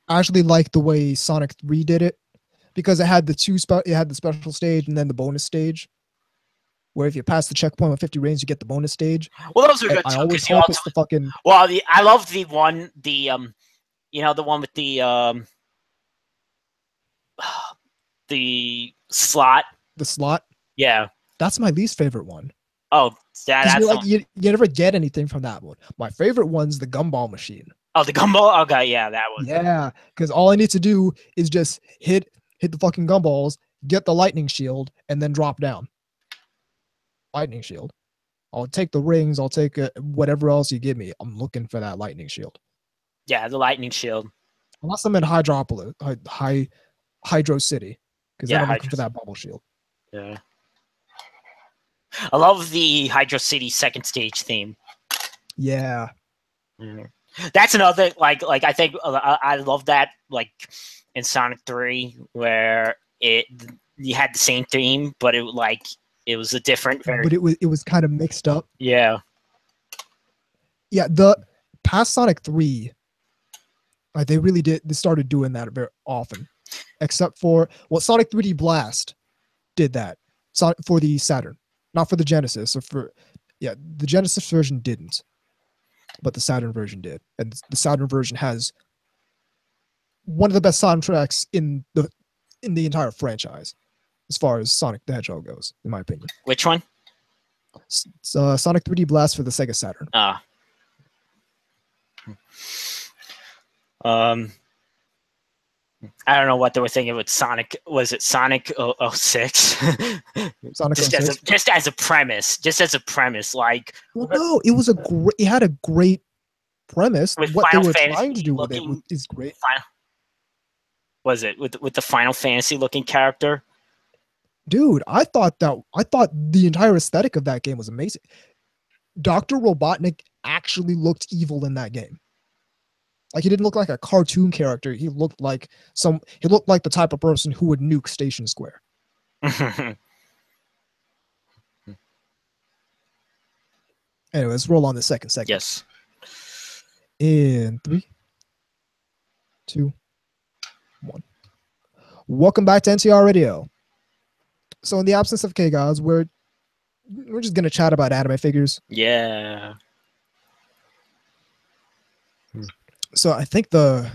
actually like the way Sonic 3 did it, because it had the special stage and then the bonus stage, where if you pass the checkpoint with 50 rings, you get the bonus stage. Well, those are good. I always hope it's the fucking. Well, I love the one, the one with the slot. The slot. Yeah, that's my least favorite one. Oh, that's you never get anything from that one. My favorite one's the gumball machine. Oh, the gumball. Okay, yeah, that one. Yeah, because all I need to do is just hit the fucking gumballs, get the lightning shield, and then drop down. Lightning shield. I'll take the rings. I'll take whatever else you give me. I'm looking for that lightning shield. Yeah, the lightning shield. Unless I'm in Hydro City, because then I'm looking for that bubble shield. Yeah. I love the Hydro City second stage theme. Yeah. Mm. That's another, like I think I love that, like in Sonic 3, where you had the same theme, but it was a different version. But it was kind of mixed up. Yeah. Yeah, the past Sonic 3, like they started doing that very often. Except for, well, Sonic 3D Blast did that. For the Saturn. Not for the Genesis, the Genesis version didn't, but the Saturn version did, and the Saturn version has one of the best soundtracks in the entire franchise, as far as Sonic the Hedgehog goes, in my opinion. Which one? Sonic 3D Blast for the Sega Saturn. I don't know what they were thinking with Sonic. Was it Sonic 06? Sonic just 06? as a premise, like. Well, no, it had a great premise. With What they Final were Fantasy trying to do with it looking, is great. Was it with the Final Fantasy looking character? Dude, I thought the entire aesthetic of that game was amazing. Dr. Robotnik actually looked evil in that game. Like, he didn't look like a cartoon character. He looked like the type of person who would nuke Station Square. Anyway, let's roll on the second segment. Yes. In 3, 2, 1. Welcome back to NTR Radio. So in the absence of K-Gods, we're just gonna chat about anime figures. Yeah. So I think the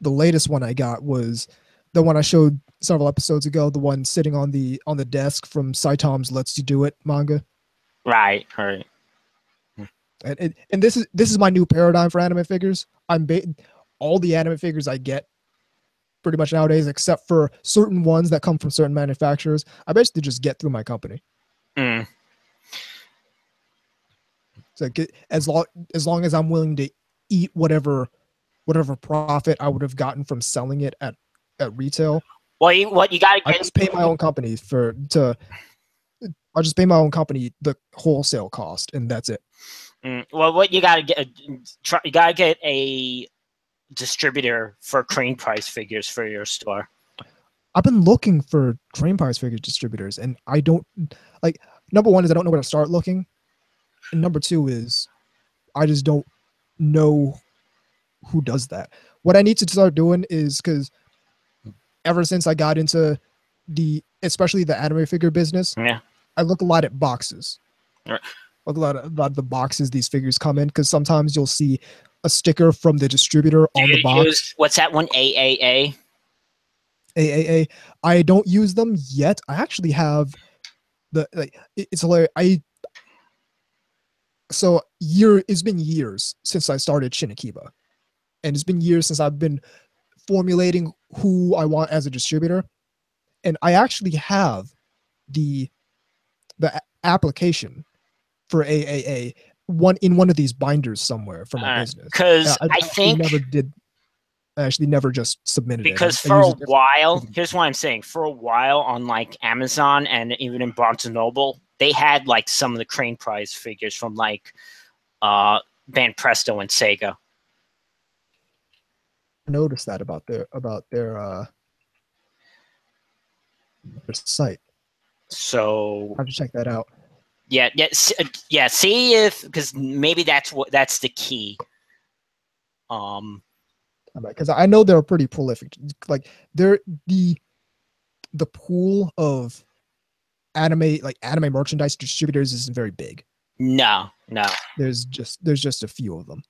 latest one I got was the one I showed several episodes ago, the one sitting on the desk from Saitam's Let's You Do It manga. Right. And this is my new paradigm for anime figures. All the anime figures I get pretty much nowadays, except for certain ones that come from certain manufacturers, I basically just get through my company. So as long as I'm willing to eat whatever profit I would have gotten from selling it at retail. Well, what you gotta get, I just pay my own company I'll just pay my own company the wholesale cost, and that's it. Well, what you gotta get, you gotta get a distributor for Crane Price figures for your store. I've been looking for Crane Price figure distributors, and I don't like. Number one is I don't know where to start looking, and number two is I just don't know who does that. What I need to start doing is, because ever since I got into especially the anime figure business, I look a lot at boxes. Right. Look a lot of the boxes these figures come in, because sometimes you'll see a sticker from the distributor on the box. What's that one? AAA? AAA. I don't use them yet. I actually have it's hilarious. It's been years since I started Shinakiba, and it's been years since I've been formulating who I want as a distributor, and I actually have the application for AAA in one of these binders somewhere from my business. Because I actually never just submitted it. Because for a while, here's what I'm saying. For a while on like Amazon and even in Barnes & Noble, they had like some of the Crane Prize figures from like Van Presto and Sega. I noticed that about their site. So I have to check that out. Yeah. See if, because maybe that's the key. Because I know they're pretty prolific. Like they're the pool of anime merchandise distributors isn't very big. No. There's just a few of them.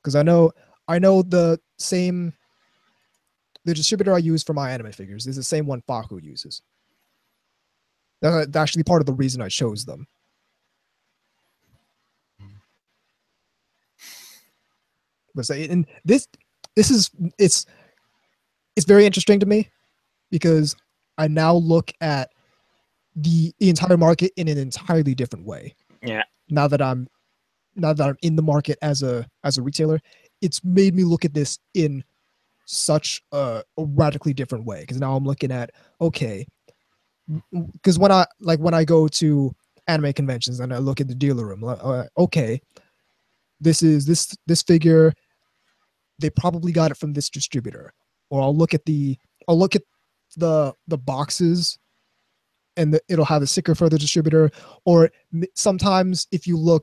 Because I know the distributor I use for my anime figures is the same one Faku uses. That's actually part of the reason I chose them. And it's very interesting to me, because I now look at the entire market in an entirely different way. Yeah. Now that I'm in the market as a retailer, it's made me look at this in such a radically different way. Because now I'm looking at, okay, because when I go to anime conventions and I look at the dealer room, okay, this figure, they probably got it from this distributor. Or I'll look at the boxes, and it'll have a sticker for the distributor. Or sometimes if you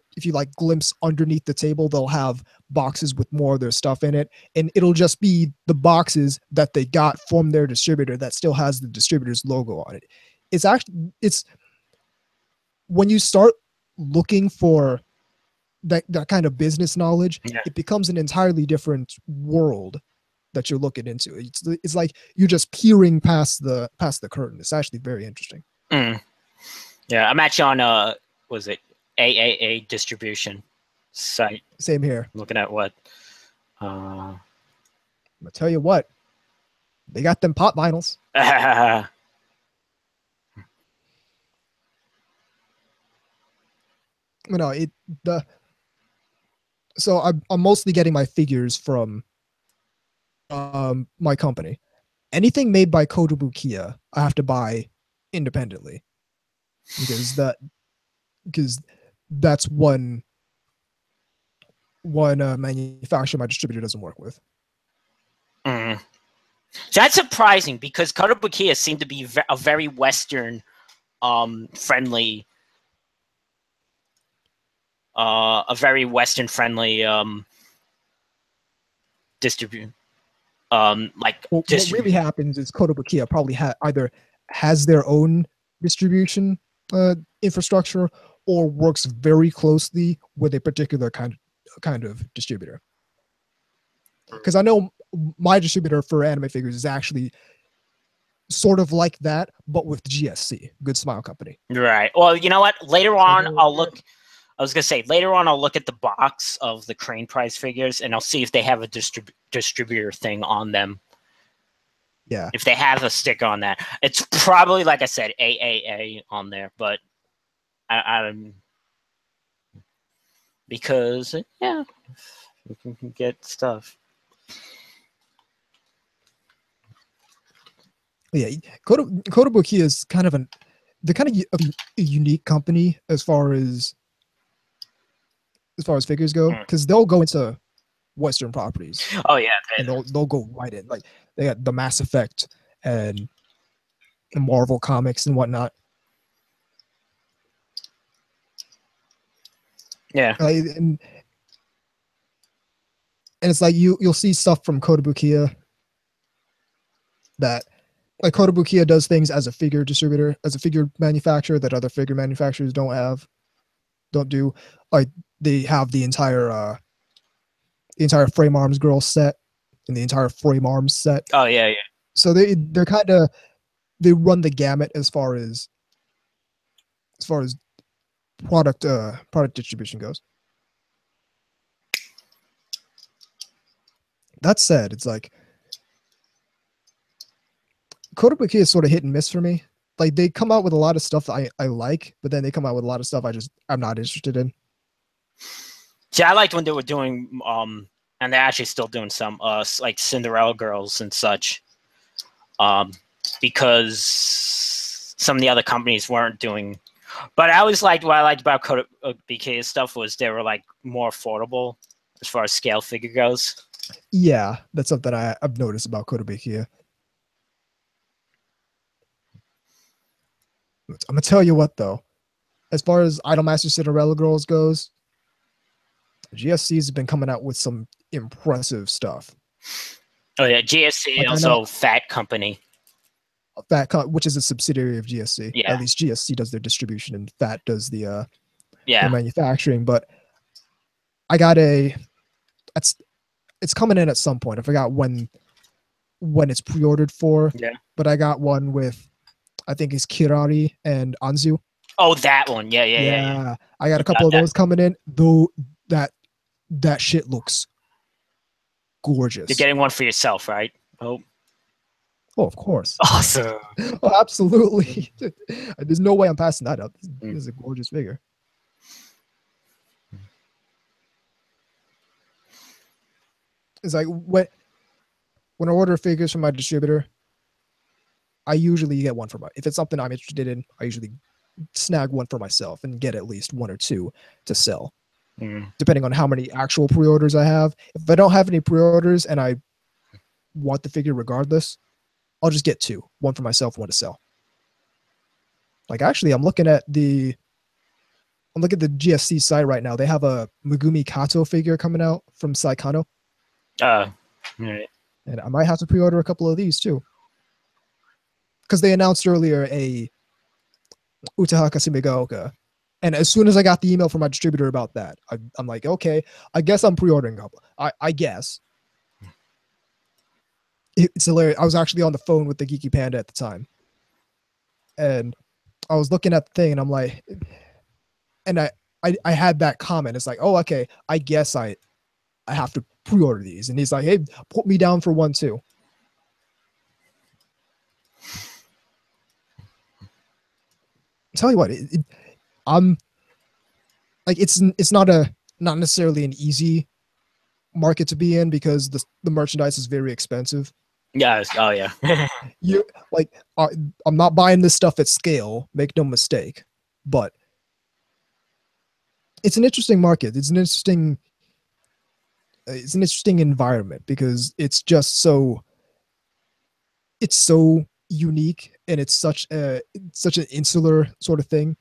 glimpse underneath the table, they'll have boxes with more of their stuff in it, and it'll just be the boxes that they got from their distributor that still has the distributor's logo on it. It's when you start looking for that kind of business knowledge, it becomes an entirely different world that you're looking into. It's like you're just peering past the curtain. It's actually very interesting. Yeah, I'm actually on was it AAA distribution site. Same here. Looking at what gonna tell you what, they got them pop vinyls. So I'm mostly getting my figures from my company. Anything made by Kotobukiya, I have to buy independently because that's one manufacturer my distributor doesn't work with. So that's surprising because Kotobukiya seemed to be a very Western friendly distribution. What really happens is Kotobukiya probably either has their own distribution infrastructure or works very closely with a particular kind of distributor. Because I know my distributor for anime figures is actually sort of like that, but with GSC, Good Smile Company. Right. Well, you know what? Later on, I'll look. I was gonna say later on, I'll look at the box of the Crane Prize figures, and I'll see if they have a distributor thing on them. Yeah. If they have a sticker on that, it's probably, like I said, AAA on there, but I'm because yeah, you can get stuff. Yeah, Kotobukiya is kind of a unique company as far as figures go, because they'll go into Western properties. Oh yeah, and they'll go right in. Like they got the Mass Effect and the Marvel comics and whatnot. Yeah, and it's like you'll see stuff from Kotobukiya that, like, Kotobukiya does things as a figure distributor, as a figure manufacturer that other figure manufacturers don't do. Like they have the entire Frame Arms Girl set and the entire Frame Arms set. Oh yeah. So they're kind of, they run the gamut as far as product distribution goes. That said, it's like Kotobukiya is sort of hit and miss for me. Like they come out with a lot of stuff that I like, but then they come out with a lot of stuff I'm not interested in. See, I liked when they were doing and they're actually still doing some like Cinderella girls and such, because some of the other companies weren't doing. But I always liked, what I liked about Kotobukiya stuff was they were like more affordable as far as scale figure goes. Yeah, that's something I've noticed about Kotobukiya. I'm gonna tell you what though, as far as Idolmaster Cinderella Girls goes, GSC's been coming out with some impressive stuff. Oh yeah, GSC, like, also Fat Company. Which is a subsidiary of GSC. Yeah. At least GSC does their distribution and Fat does the the manufacturing. But I got it's coming in at some point. I forgot when it's pre-ordered for. Yeah. But I got one with, I think it's Kirari and Anzu. Oh, that one. Yeah. I got a couple of those coming in, though. That shit looks gorgeous. You're getting one for yourself, right? Oh, of course. Awesome. Oh, absolutely. There's no way I'm passing that up. This is a gorgeous figure. It's like when I order figures from my distributor, I usually get one if it's something I'm interested in, I usually snag one for myself and get at least one or two to sell. Depending on how many actual pre-orders I have. If I don't have any pre-orders and I want the figure regardless, I'll just get two. One for myself, one to sell. Like, actually, I'm looking at the GSC site right now. They have a Megumi Kato figure coming out from Saikano. Right. And I might have to pre-order a couple of these too. Because they announced earlier a Utaha Kasumigaoka. And as soon as I got the email from my distributor about that, I'm like, okay, I guess I'm pre-ordering a couple. I guess. It's hilarious. I was actually on the phone with the Geeky Panda at the time. And I was looking at the thing and I'm like, and I had that comment. It's like, oh, okay, I guess I have to pre-order these. And he's like, hey, put me down for one too. Tell you what, I'm like, it's not necessarily an easy market to be in because the merchandise is very expensive. Yes. Oh yeah. You like, I'm not buying this stuff at scale. Make no mistake, but it's an interesting market. It's an interesting environment because it's just so unique, and it's such an insular sort of thing.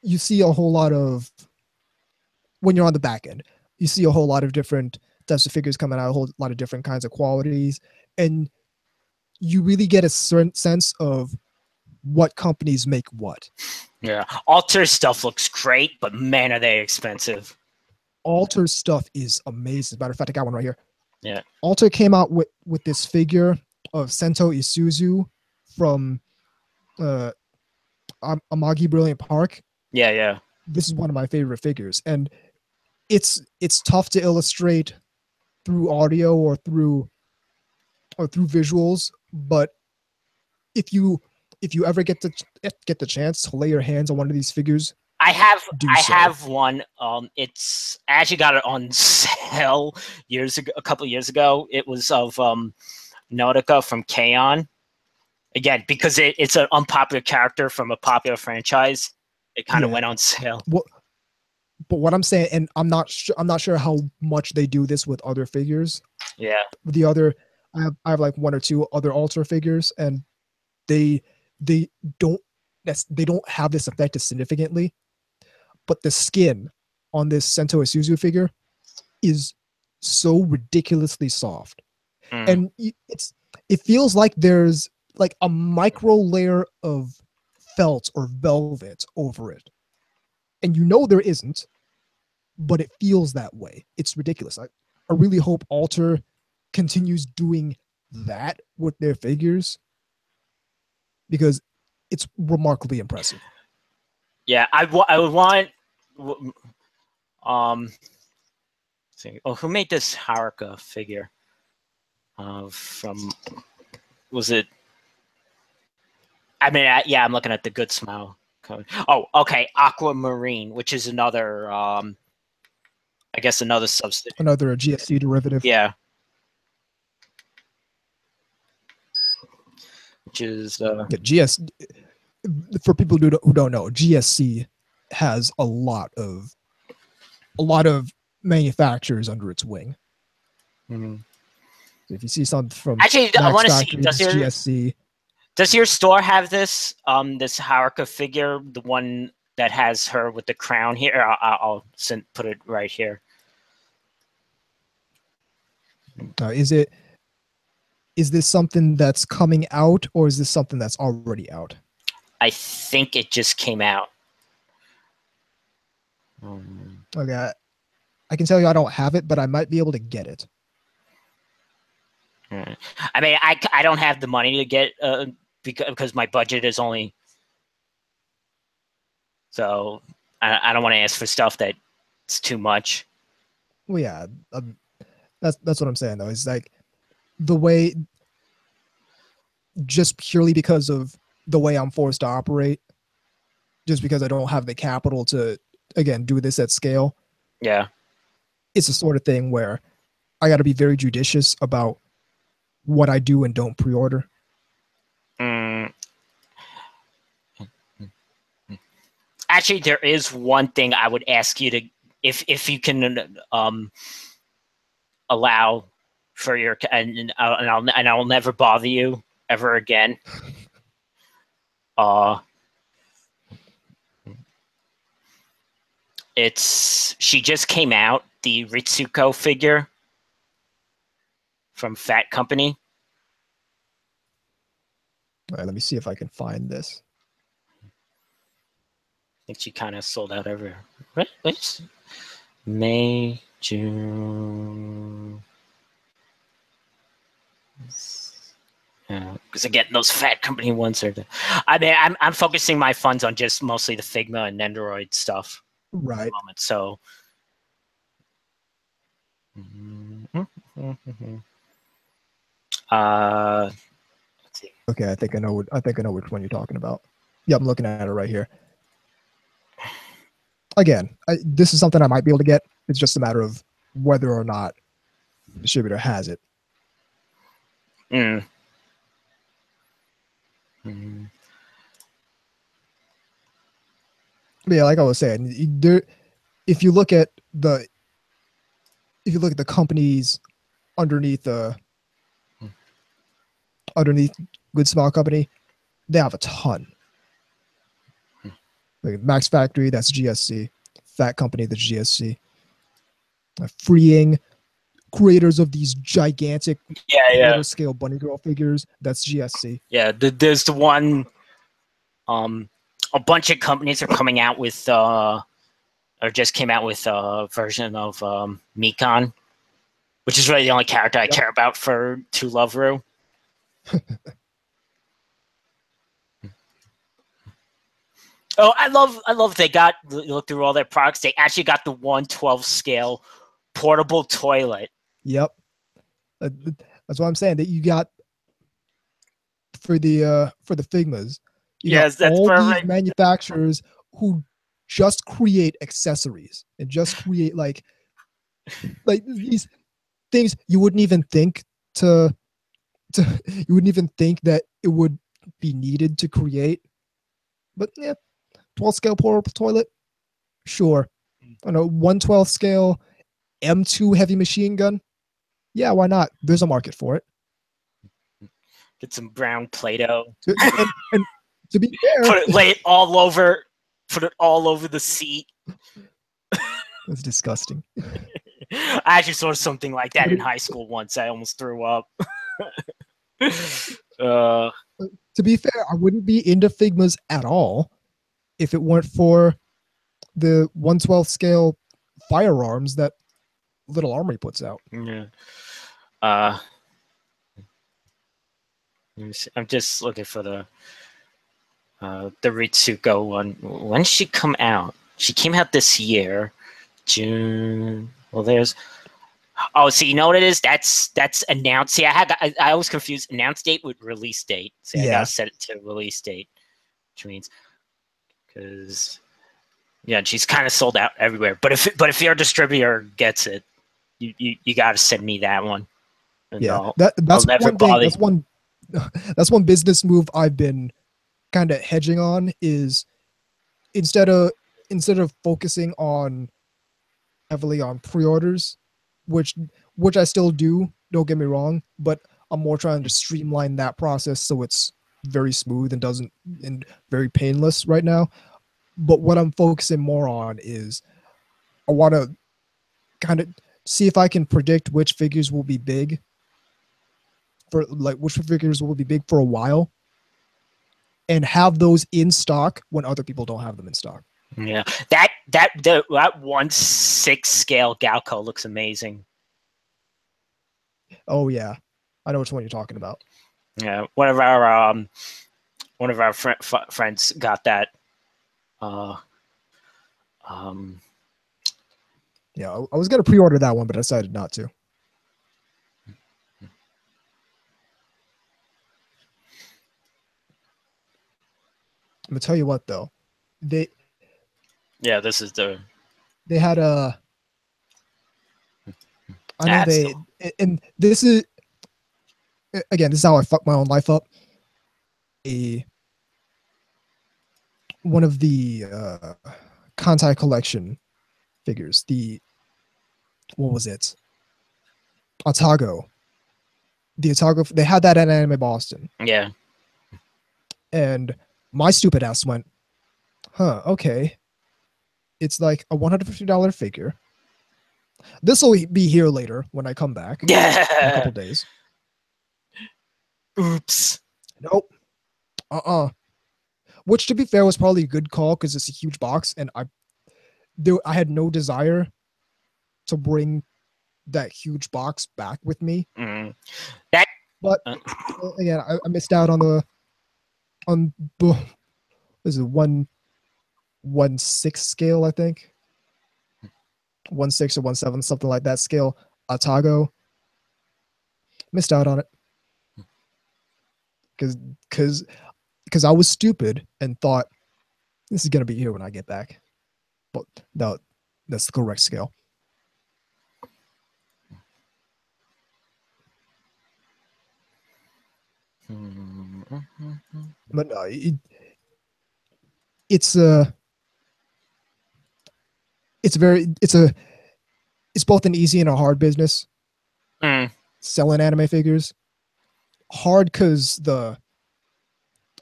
You see a whole lot of, when you're on the back end, you see a whole lot of different types of figures coming out, a whole lot of different kinds of qualities, and you really get a certain sense of what companies make what. Yeah, Alter stuff looks great, but man, are they expensive. Alter stuff is amazing. As a matter of fact, I got one right here. Yeah. Alter came out with this figure of Sento Isuzu from Amagi Brilliant Park. Yeah. This is one of my favorite figures, and it's tough to illustrate through audio or through visuals, but if you ever get the chance to lay your hands on one of these figures, I have one. I actually got it on sale a couple of years ago. It was of Nautica from K-On! Again, because it's an unpopular character from a popular franchise. It kind of went on sale. But what I'm saying, and I'm not sure how much they do this with other figures. Yeah. I have like one or two other Alter figures, and they don't have this effect significantly. But the skin on this Sento Isuzu figure is so ridiculously soft, and it feels like there's like a micro layer of felt or velvet over it, and there isn't, but it feels that way. It's ridiculous. I really hope Alter continues doing that with their figures because it's remarkably impressive. Yeah, I would want. Who made this Haruka figure? From, was it? I mean, I'm looking at the Good Smile code. Oh, okay, Aquamarine, which is another, I guess another substitute. Another GSC derivative. Yeah. Which is GS. For people who don't know, GSC has a lot of manufacturers under its wing. Mm-hmm. So if you see something from actually, I want to see. GSC. Does your store have this this Haruka figure, the one that has her with the crown here? I'll put it right here. Is this something that's coming out, or is this something that's already out? I think it just came out. Okay, I can tell you I don't have it, but I might be able to get it. I mean, I don't have the money to get because my budget is only. So I don't want to ask for stuff that's too much. Well, yeah, that's what I'm saying though. It's like the way, just purely because of the way I'm forced to operate, just because I don't have the capital to again do this at scale. Yeah, it's the sort of thing where I got to be very judicious about what I do and don't pre-order. Actually, there is one thing I would ask you to, if you can allow for your, and I'll never bother you ever again. She just came out, the Ritsuko figure from Fat Company. All right, let me see if I can find this. I think she kind of sold out everywhere. What? May, June. Because again, those fat company ones are. I mean, I'm focusing my funds on just mostly the Figma and Nendoroid stuff at Right. the moment. So. Let's see. Okay, I think I know which one you're talking about. Yeah, I'm looking at it right here. Again, this is something I might be able to get. It's just a matter of whether or not the distributor has it. Mm. Yeah, like I was saying, if you look at the companies underneath Good Smile Company, they have a ton. Like Max Factory, that's GSC. Fat Company, that's GSC. Freeing creators of these gigantic quarter scale bunny girl figures, that's GSC. Yeah, there's the one. A bunch of companies are coming out with, or just came out with a version of Mikon, which is really the only character I care about for To Love Ru. Oh, I love they got look through all their products. They actually got the 1/12 scale portable toilet. Yep, that's what I'm saying. That you got for the Figmas. Yes, that's all perfect. These manufacturers who just create accessories and just create like these things you wouldn't even think you wouldn't even think that it would be needed to create. But yeah, 12 scale portable toilet, sure. I know 1/12 scale M2 heavy machine gun. Yeah, why not? There's a market for it. Get some brown Play-Doh. And to be fair, lay it all over. Put it all over the seat. That's disgusting. I actually saw something like that in high school once. I almost threw up. To be fair, I wouldn't be into Figmas at all if it weren't for the 1/12 scale firearms that Little Armory puts out. Yeah. I'm just looking for the Ritsuko one. When did she come out? She came out this year, June. Well, there's. Oh, so you know what it is? That's announced. See, I always confuse announce date with release date. See, I gotta set it to release date, which means because she's kind of sold out everywhere. But if your distributor gets it, you gotta send me that one. Yeah, that's one thing. That's one business move I've been kind of hedging on is instead of focusing on heavily on pre-orders, which I still do, don't get me wrong, but I'm more trying to streamline that process so it's very smooth and very painless right now. But what I'm focusing more on is I want to kind of see if I can predict which figures will be big for a while and have those in stock when other people don't have them in stock. Yeah, that 1/6 scale Galco looks amazing. Oh yeah, I know which one you're talking about. Yeah, one of our friends got that. Yeah, I was gonna pre-order that one, but I decided not to. I'm gonna tell you what though, they had a. I know and this is again, this is how I fuck my own life up. One of the Kantai collection figures, what was it? Otago. The Otago, they had that at Anime Boston. Yeah. And my stupid ass went, okay. It's like a $150 figure. This will be here later when I come back. Yeah. In a couple days. Oops. Nope. Which, to be fair, was probably a good call because it's a huge box, and I had no desire to bring that huge box back with me. Mm. But again, I missed out on the is it 1/6 scale, I think. 1/6 or 1/7, something like that scale. Atago. Missed out on it. Because I was stupid and thought this is gonna be here when I get back. But no, that's the correct scale. But no, it's both an easy and a hard business. Selling anime figures. Hard because the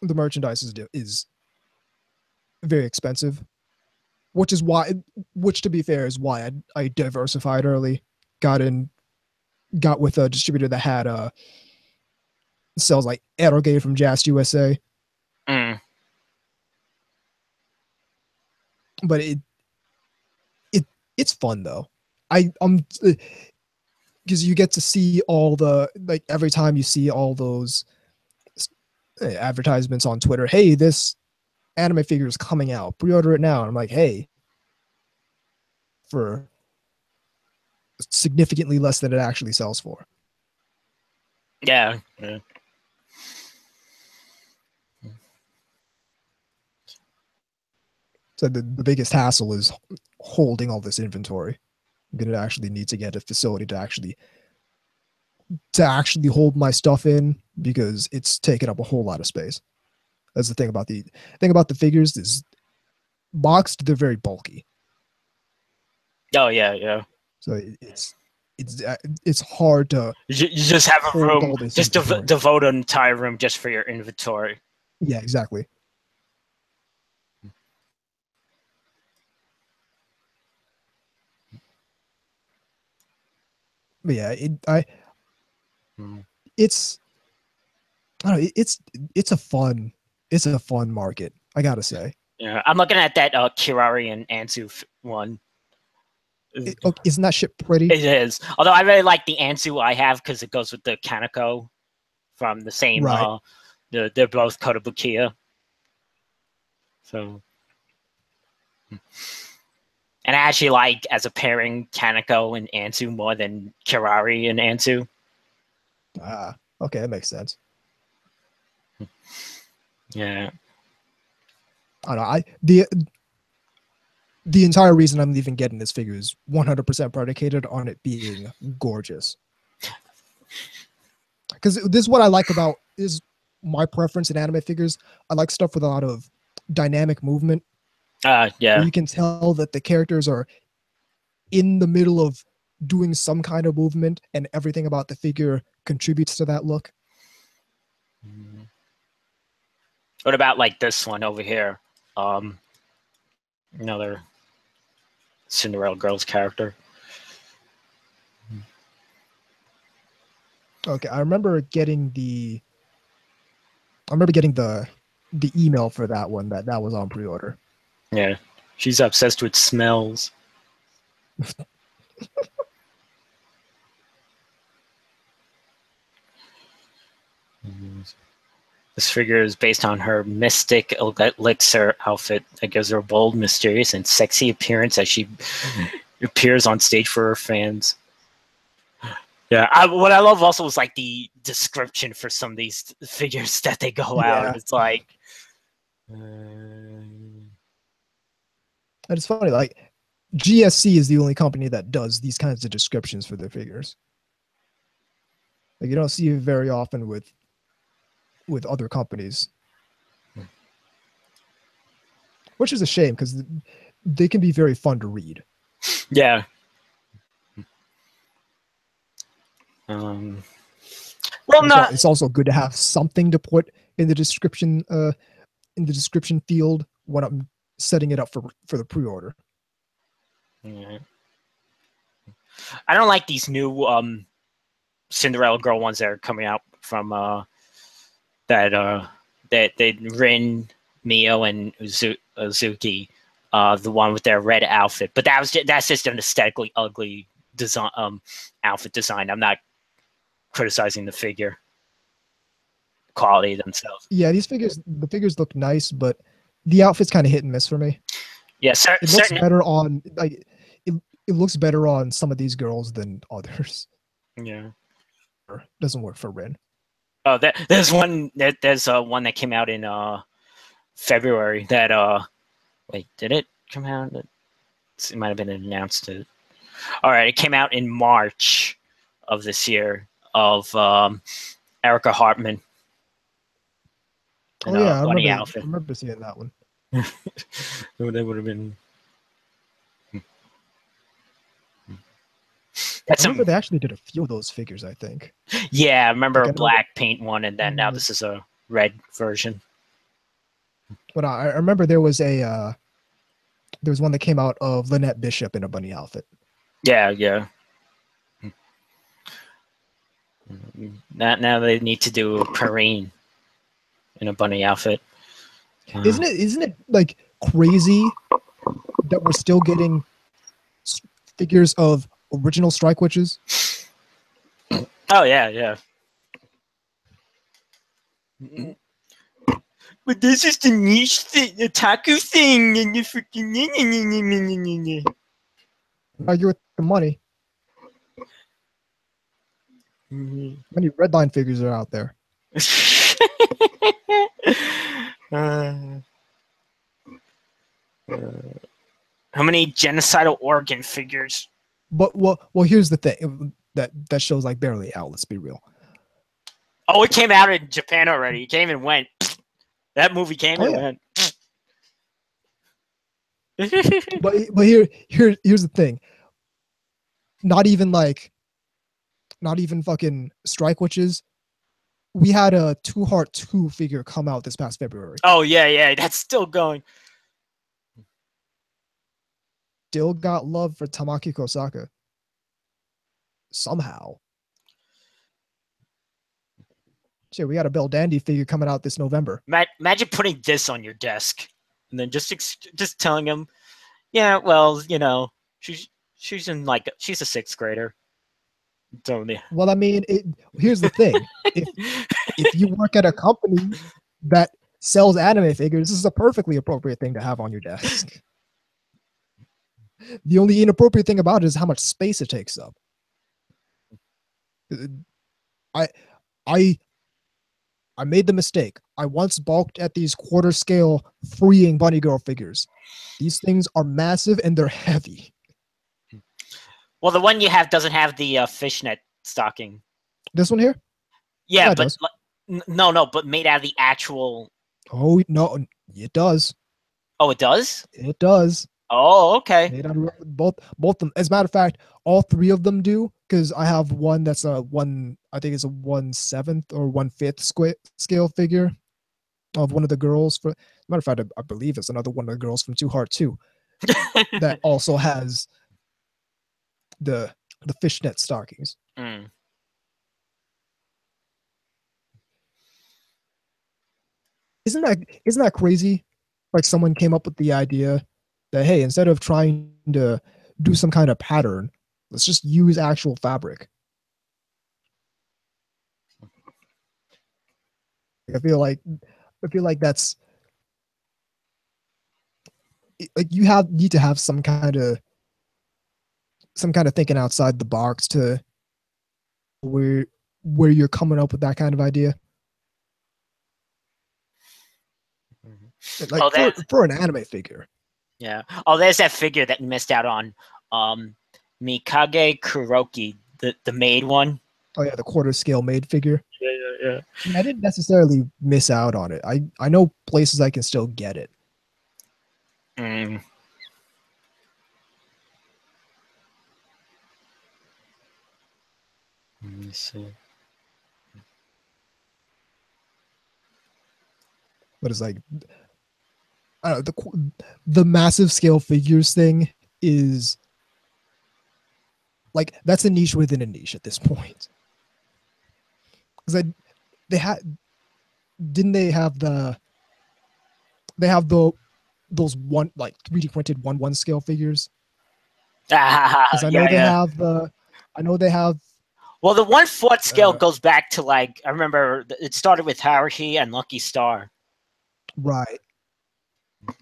merchandise is very expensive, which to be fair is why I diversified early. Got with a distributor that had sells like Eroge from Jazz USA. But it's fun though. Because you get to see all the, like, every time you see all those advertisements on Twitter, hey, this anime figure is coming out, pre-order it now. And I'm like, hey, for significantly less than it actually sells for. Yeah. So the biggest hassle is holding all this inventory. I'm gonna actually need to get a facility to actually hold my stuff in, because it's taking up a whole lot of space. That's the thing about the figures is boxed, they're very bulky. Oh yeah. So it's hard to. You just have a room, just devote an entire room just for your inventory. Yeah, exactly. But yeah, it's a fun market, I gotta say. Yeah, I'm looking at that Kirari and Ansu one. Isn't that shit pretty? It is. Although I really like the Ansu I have because it goes with the Kaneko from the same. Right. They're both Kotobukiya. So. And I actually like, as a pairing, Kaneko and Ansu more than Kirari and Ansu. Okay, that makes sense. Yeah. I don't know. The entire reason I'm even getting this figure is 100% predicated on it being gorgeous. Because this is what I like about, is my preference in anime figures. I like stuff with a lot of dynamic movement. Yeah. Where you can tell that the characters are in the middle of doing some kind of movement, and everything about the figure contributes to that look. What about like this one over here? Another Cinderella Girls character. Okay, I remember getting the email for that one that was on pre-order. Yeah, she's obsessed with smells. This figure is based on her mystic elixir outfit that gives her a bold, mysterious, and sexy appearance as she appears on stage for her fans. Yeah, what I love also is like the description for some of these figures that they go out. It's like, and it's funny, like GSC is the only company that does these kinds of descriptions for their figures. Like, you don't see it very often with other companies, which is a shame because they can be very fun to read. Yeah. It's also good to have something to put in the description field when I'm setting it up for the pre-order. Yeah. I don't like these new Cinderella Girl ones that are coming out from that Rin, Mio, and Uzuki, the one with their red outfit. But that's just an aesthetically ugly design, outfit design. I'm not criticizing the figure. quality themselves. Yeah, the figures look nice, but the outfit's kind of hit and miss for me. Yeah, It looks better on it looks better on some of these girls than others. Yeah. Doesn't work for Rin. Oh, there's one one that came out in February that wait, did it come out? It might have been announced. All right, it came out in March of this year of Erica Hartman. Oh yeah, I remember seeing that one. That would have been. I remember they actually did a few of those figures, I think. Yeah, I remember a black paint one, and then now this is a red version. But I remember there was one that came out of Lynette Bishop in a bunny outfit. Yeah. Now they need to do Perrine in a bunny outfit. Isn't it like crazy that we're still getting figures of original Strike Witches? Oh yeah. But this is the niche thing, the taco thing, and you freaking. Argue with the money. How many Redline figures are out there? How many genocidal organ figures? But well, here's the thing that show's like barely out. Let's be real. Oh, it came out in Japan already. It came and went. That movie came and went. but here's the thing. Not even fucking Strike Witches. We had a 2 Heart 2 figure come out this past February. Oh yeah, that's still going. Still got love for Tamaki Kosaka. Somehow. Shit, we got a Belle Dandy figure coming out this November. Imagine putting this on your desk and then just telling him, yeah, well, she's she's a 6th grader. Well, I mean, here's the thing: if you work at a company that sells anime figures, this is a perfectly appropriate thing to have on your desk. The only inappropriate thing about it is how much space it takes up. I made the mistake. I once balked at these quarter scale freeing bunny girl figures. These things are massive and they're heavy. Well, the one you have doesn't have the fishnet stocking. This one here? Yeah, but no, but made out of the actual. Oh no, it does. Oh, it does. It does. Oh, okay. Made out of both of them. As a matter of fact, all 3 of them do, because I have one that's I think it's a 1/7 or 1/5 scale figure of one of the girls. As a matter of fact, I believe it's another one of the girls from 2 Heart 2 that also has the fishnet stockings. Mm. Isn't that crazy? Like someone came up with the idea that, hey, instead of trying to do some kind of pattern, let's just use actual fabric. I feel like that's like you need to have some kind of thinking outside the box to where you're coming up with that kind of idea. Like for an anime figure. Yeah. Oh, there's that figure that missed out on Mikage Kuroki, the maid one. Oh yeah, the quarter scale maid figure. Yeah. I didn't necessarily miss out on it. I know places I can still get it. Mm. Let me see. But it's like, I don't know, the massive scale figures thing is like, that's a niche within a niche at this point. Because they have those 3D printed 1/1 scale figures. Because I know they have Well, the 1/4 scale goes back to like I remember it started with Haruhi and Lucky Star. Right.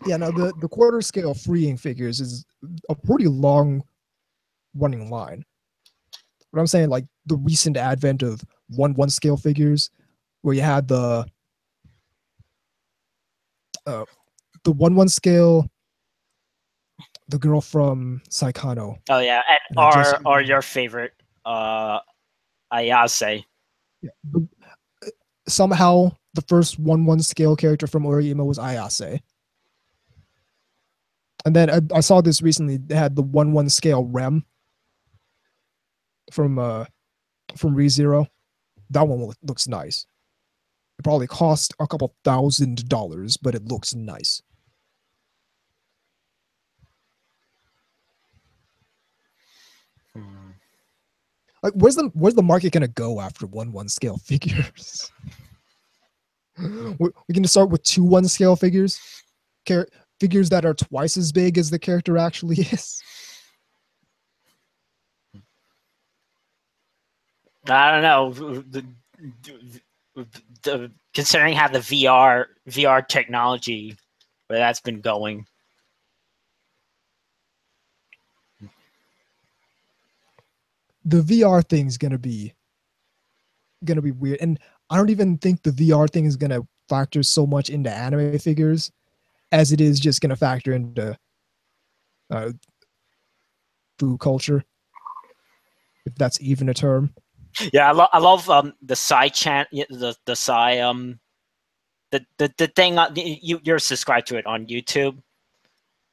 Yeah. Now the quarter scale freeing figures is a pretty long running line. But I'm saying like the recent advent of 1/1 scale figures, where you had the 1/1 scale, the girl from Saikano. Oh yeah, or your favorite Ayase. Yeah. Somehow the first 1/1 scale character from Oriyama was Ayase. And then I saw this recently. They had the 1/1 scale Rem from ReZero. That one looks nice. It probably cost a couple $1,000, but it looks nice. Like, where's the market gonna go after 1/1 scale figures? We're gonna start with 2/1 scale figures, figures that are twice as big as the character actually is. I don't know. Considering how the VR technology, where that's been going. The VR thing's gonna be weird, and I don't even think the VR thing is gonna factor so much into anime figures as it is just gonna factor into food culture, if that's even a term. Yeah, I love the Psy chant, the Psy the thing you're subscribed to it on YouTube,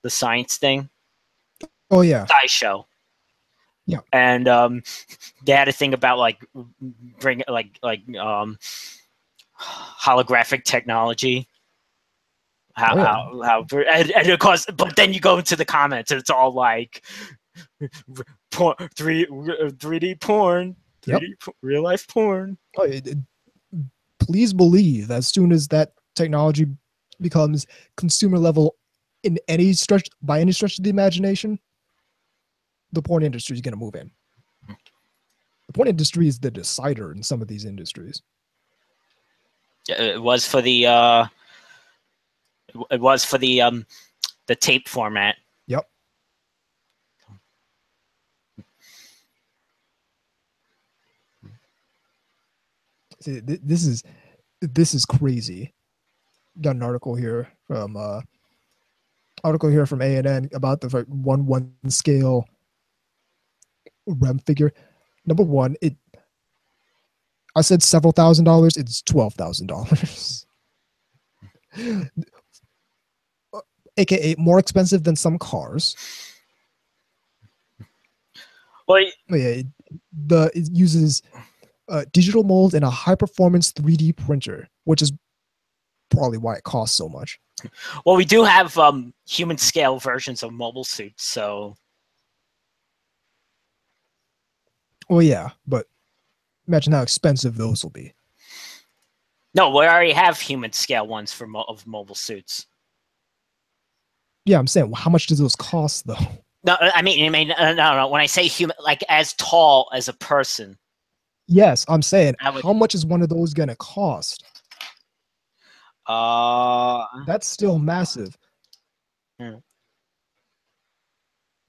the science thing. Oh yeah, Psy show. Yeah, and they had a thing about like bring holographic technology. How and of course, but then you go into the comments and it's all like porn, 3D porn, 3D real life porn. Oh, please believe as soon as that technology becomes consumer level in any stretch by any stretch of the imagination, the porn industry is going to move in. The porn industry is the decider in some of these industries. It was for the tape format. Yep. See, this is crazy. Got an article here from A&N about the 1/1 scale REM figure. Number one, I said several $1,000s. It's $12,000. AKA more expensive than some cars. Well, yeah, it uses digital mold and a high performance 3D printer, which is probably why it costs so much. Well, we do have human scale versions of mobile suits, so. Well, yeah, but imagine how expensive those will be. No, we already have human scale ones for of mobile suits. Yeah, I'm saying, how much do those cost, though? No, I mean, no. When I say human, like as tall as a person. Yes, I'm saying, how much is one of those gonna cost? That's still massive.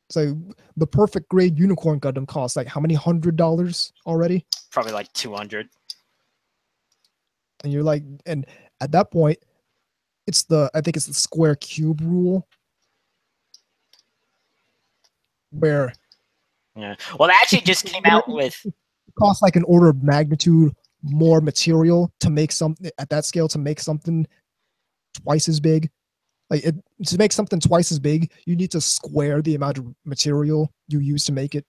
So the perfect grade unicorn Gundam costs like how many $100 already? Probably like 200. And you're like, and at that point, I think it's the square cube rule, where. Yeah. Well, it actually just came out with. It costs like an order of magnitude more material to make something at that scale, to make something twice as big. Like to make something twice as big, you need to square the amount of material you use to make it.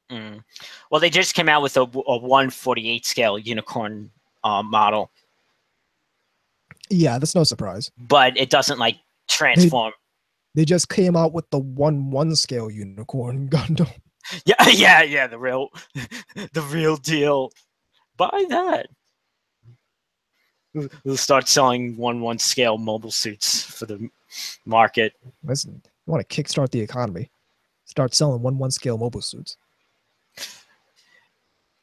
Well, they just came out with a 1/48 scale unicorn model. Yeah, that's no surprise. But it doesn't like transform. They just came out with the 1/1 scale unicorn Gundam. Yeah, the real deal. Buy that. We'll start selling 1/1 scale mobile suits for the market. Listen, you want to kickstart the economy? Start selling 1/1 scale mobile suits.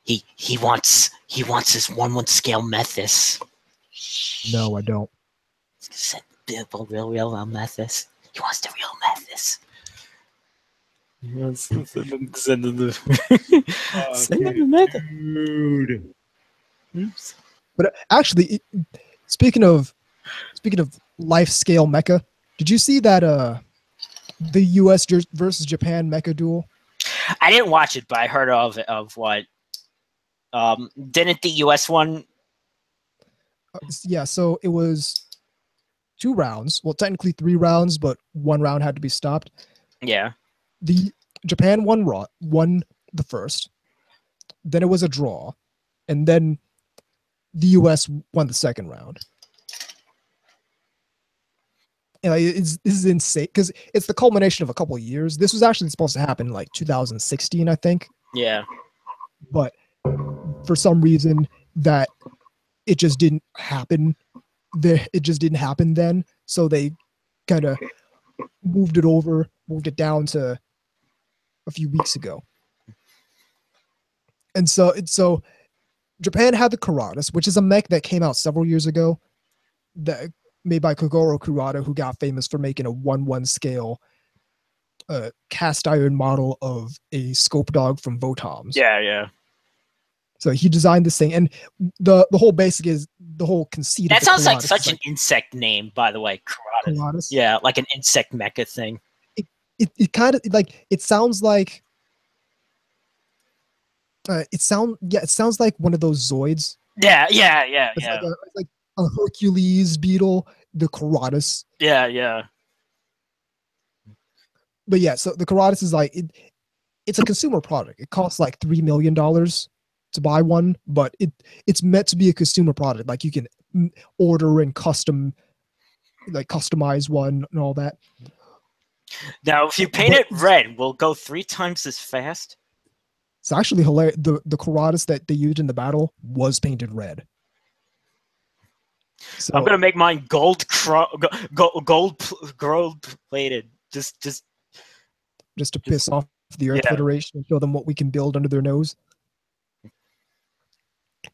He wants his 1/1 scale Methis. No, I don't. Real Methis. He wants the real Methis. Send him the Dude. Oops. But actually, speaking of life scale mecha, did you see that the U.S. versus Japan mecha duel? I didn't watch it, but I heard of what. Didn't the U.S. one? Yeah, so it was 2 rounds. Well, technically 3 rounds, but 1 round had to be stopped. Yeah. The Japan won the first. Then it was a draw, and then the U.S. won the second round. This is insane because it's the culmination of a couple of years. This was actually supposed to happen in like 2016, I think. Yeah. But for some reason that it just didn't happen. It just didn't happen then. So they kind of moved it down to a few weeks ago. And so Japan had the Karatas, which is a mech that came out several years ago, that made by Kogoro Kurata, who got famous for making a 1/1 scale cast iron model of a scope dog from Votoms. Yeah. So he designed this thing, and the whole basic is the whole conceit. That of sounds like such an insect name, by the way. Karatas. Yeah, like an insect mecha thing. It kind of like it sounds like. It sounds like one of those Zoids. Yeah. It's like a Hercules beetle, the Karatas. Yeah. But yeah, so the Karatas is like it's a consumer product. It costs like $3 million to buy one, but it's meant to be a consumer product. Like you can order and customize one and all that. Now, if you paint it red, will it go 3 times as fast? It's actually hilarious. The Karatas that they used in the battle was painted red. So, I'm gonna make mine gold plated. Just to piss off the Earth Federation and show them what we can build under their nose.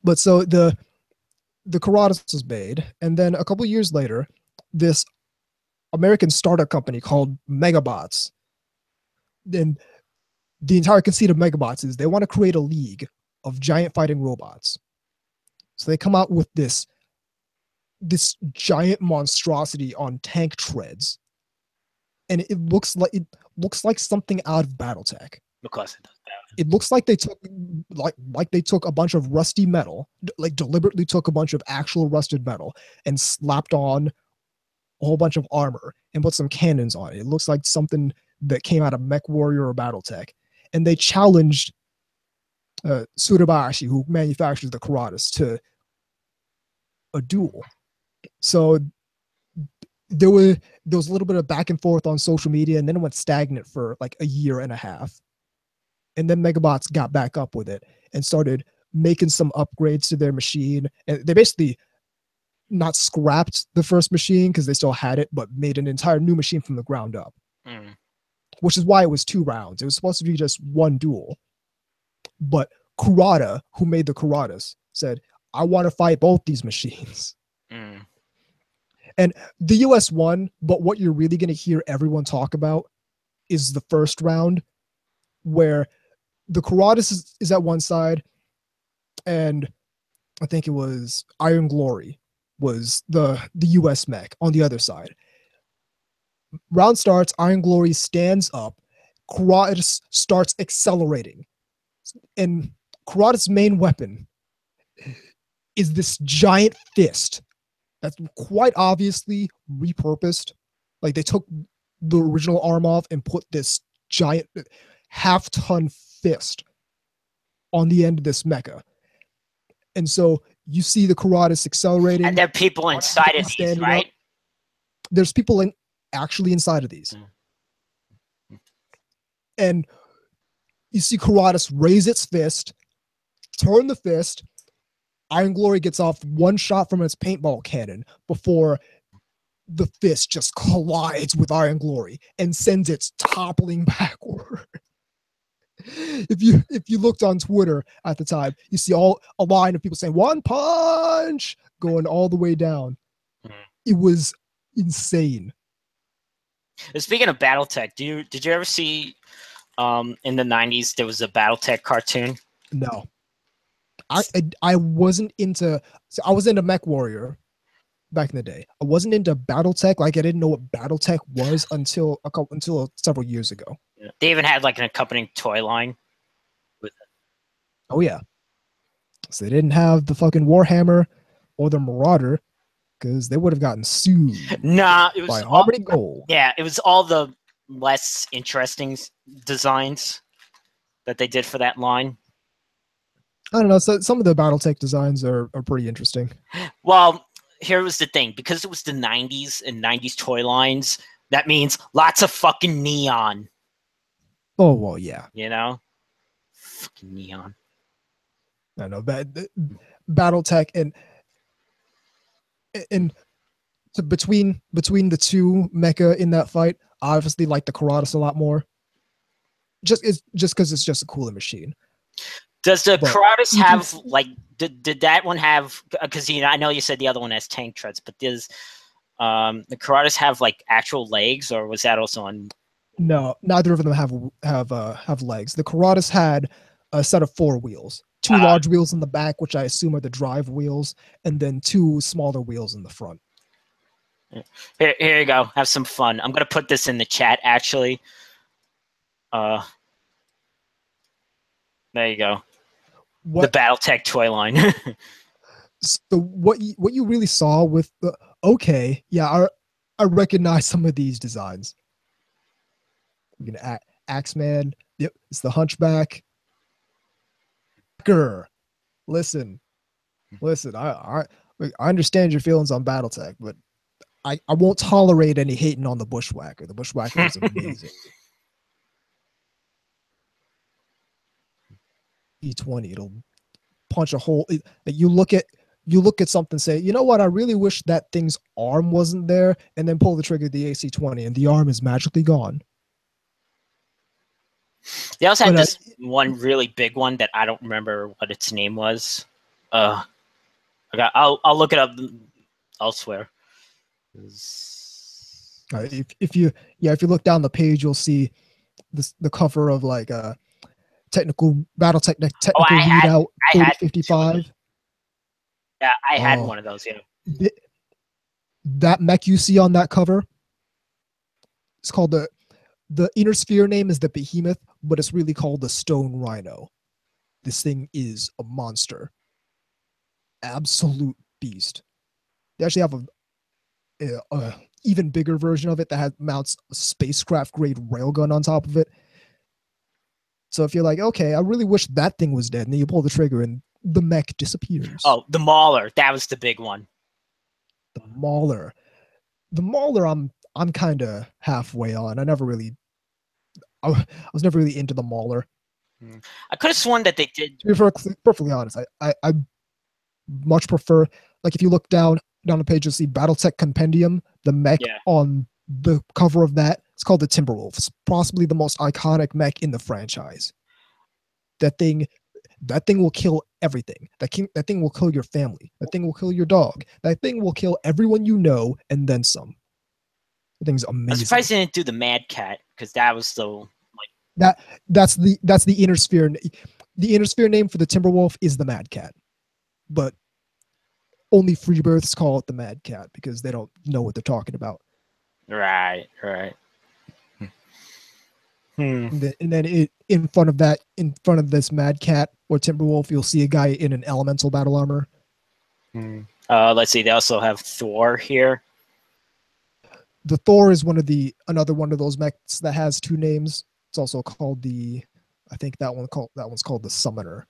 But so the Karatas was made, and then a couple years later, this American startup company called Megabots. Then the entire conceit of Megabots is they want to create a league of giant fighting robots. So they come out with this giant monstrosity on tank treads, and it looks like something out of BattleTech. Because it looks like they took a bunch of rusty metal, like deliberately took a bunch of actual rusted metal and slapped on a whole bunch of armor and put some cannons on it. It looks like something that came out of MechWarrior or BattleTech. And they challenged Tsurubashi, who manufactures the Karatas, to a duel. So there was a little bit of back and forth on social media, and then it went stagnant for like a year and a half. And then Megabots got back up with it and started making some upgrades to their machine. And they basically not scrapped the first machine because they still had it, but made an entire new machine from the ground up. Which is why it was 2 rounds. It was supposed to be just 1 duel. But Kurata, who made the Karatas, said, I want to fight both these machines. And the US won, but what you're really going to hear everyone talk about is the first round, where the Karatas is at one side, and I think it was Iron Glory was the US mech on the other side. Round starts, Iron Glory stands up, Karatas starts accelerating, and Karatas' main weapon is this giant fist that's quite obviously repurposed. Like they took the original arm off and put this giant half-ton fist on the end of this mecha. And so you see the Karatas accelerating. And there are people inside of these, right? Up. There's people actually inside of these. And you see Karatas raise its fist, turn the fist. Iron Glory gets off 1 shot from its paintball cannon before the fist just collides with Iron Glory and sends it toppling backward. if you looked on Twitter at the time, you see a line of people saying "One Punch" going all the way down. It was insane. Speaking of BattleTech, did you ever see in the 90s there was a BattleTech cartoon? No. I wasn't into I was into Mech Warrior back in the day. I wasn't into BattleTech. Like I didn't know what BattleTech was until several years ago. Yeah. They even had like an accompanying toy line with it. Oh yeah. So they didn't have the fucking Warhammer or the Marauder because they would have gotten sued. Nah, it was by Harmony Gold. Yeah, it was all the less interesting designs that they did for that line. I don't know. So some of the BattleTech designs are pretty interesting. Well, here was the thing. Because it was the 90s and 90s toy lines, that means lots of fucking neon. Oh, well, yeah. You know? Fucking neon. I know. BattleTech and so between the two mecha in that fight, I obviously like the Karatas a lot more. Just because it's just a cooler machine. Does the Karatas have like did that one have, because I know you said the other one has tank treads, but does the Karatas have like actual legs, or was that also on? No, neither of them have legs. The Karatas had a set of 4 wheels, 2 large wheels in the back, which I assume are the drive wheels, and then 2 smaller wheels in the front. Here you go. Have some fun. I'm gonna put this in the chat actually. There you go. The BattleTech toy line. So what you really saw with the I recognize some of these designs. You can Axeman. Yep, it's the Hunchback. Listen. I understand your feelings on BattleTech, but I won't tolerate any hating on the Bushwhacker. The Bushwhacker is amazing. E20, it'll punch a hole. You look at something, say, you know what? I really wish that thing's arm wasn't there, and then pull the trigger of the AC-20, and the arm is magically gone. They also had this one really big one that I don't remember what its name was. I'll look it up elsewhere. If you look down the page, you'll see the cover of like a technical BattleTech technical readout 4055. Yeah, I had one of those. Yeah, that mech you see on that cover, it's called the inner sphere name is the Behemoth, but it's really called the Stone Rhino. This thing is a monster, absolute beast. They actually have a even bigger version of it that mounts a spacecraft grade railgun on top of it. So if you're like, okay, I really wish that thing was dead, and then you pull the trigger and the mech disappears. Oh, the Mauler, that was the big one. The Mauler, I'm kind of halfway on. I was never really into the Mauler. I could have sworn that they did. To be perfectly honest, I much prefer, like, if you look down the page, you'll see BattleTech Compendium. The mech on the cover of that, it's called the Timberwolf. It's possibly the most iconic mech in the franchise. That thing will kill everything. That thing will kill your family. That thing will kill your dog. That thing will kill everyone you know and then some. The thing's amazing. I'm surprised they didn't do the Mad Cat, because that was so that's the inner sphere. The inner sphere name for the Timberwolf is the Mad Cat, but only Freebirths call it the Mad Cat because they don't know what they're talking about. Right. And then in front of this Mad Cat or Timberwolf, you'll see a guy in an elemental battle armor. Let's see. They also have Thor here. The Thor is another one of those mechs that has 2 names. It's also called I think that one's called the Summoner.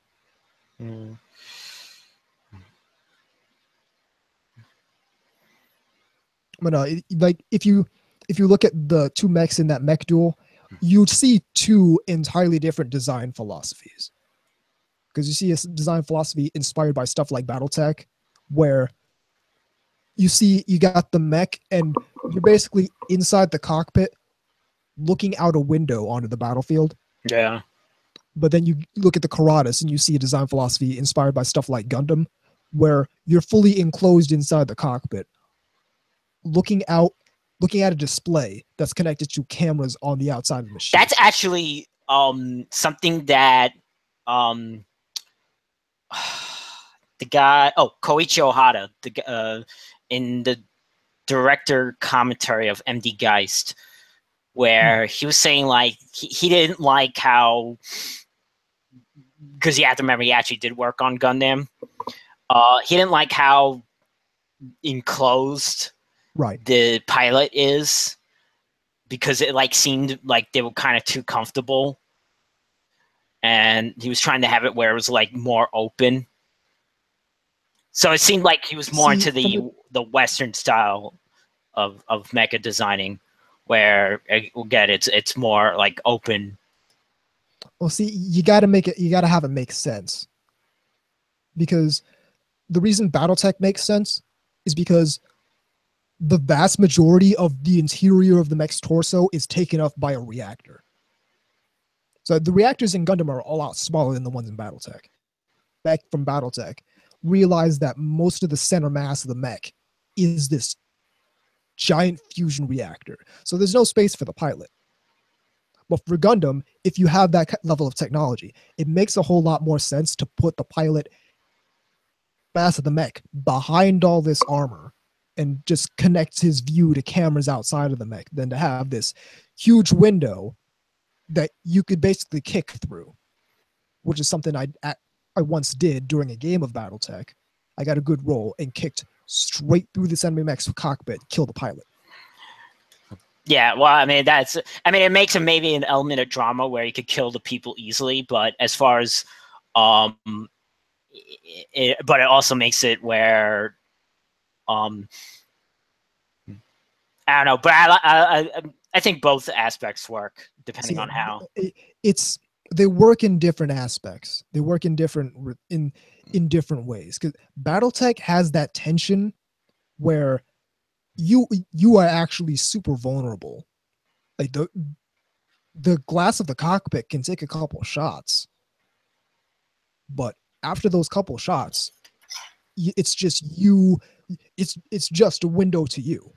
But like if you look at the 2 mechs in that mech duel, you'd see 2 entirely different design philosophies. Because you see a design philosophy inspired by stuff like BattleTech, where you got the mech and you're basically inside the cockpit looking out a window onto the battlefield. Yeah. But then you look at the Karatas and you see a design philosophy inspired by stuff like Gundam, where you're fully enclosed inside the cockpit, looking at a display that's connected to cameras on the outside of the machine. That's actually something that the guy, Koichi Ohata, in the director commentary of MD Geist, where he was saying like he didn't like how, because you have to remember he actually did work on Gundam. He didn't like how enclosed the pilot is, because it like seemed like they were kind of too comfortable, and he was trying to have it where it was like more open. So it seemed like he was more into the Western style of mecha designing, where again it's more like open. Well, see, you got to have it make sense, because the reason BattleTech makes sense is because the vast majority of the interior of the mech's torso is taken up by a reactor. So the reactors in Gundam are a lot smaller than the ones in BattleTech. Back from BattleTech, realize that most of the center mass of the mech is this giant fusion reactor. So there's no space for the pilot. But for Gundam, if you have that level of technology, it makes a whole lot more sense to put the pilot mass of the mech behind all this armor and just connects his view to cameras outside of the mech than to have this huge window that you could basically kick through, which is something I once did during a game of BattleTech. I got a good roll and kicked straight through this enemy mech's cockpit, killed the pilot. Yeah, well, I mean, it makes maybe an element of drama where you could kill the people easily, but as far as, but it also makes it where, I don't know, but I think both aspects work depending on how. They work in different aspects. They work in different ways, because BattleTech has that tension where you are actually super vulnerable. Like the glass of the cockpit can take a couple shots, but after those couple shots, it's just you. It's just a window to you,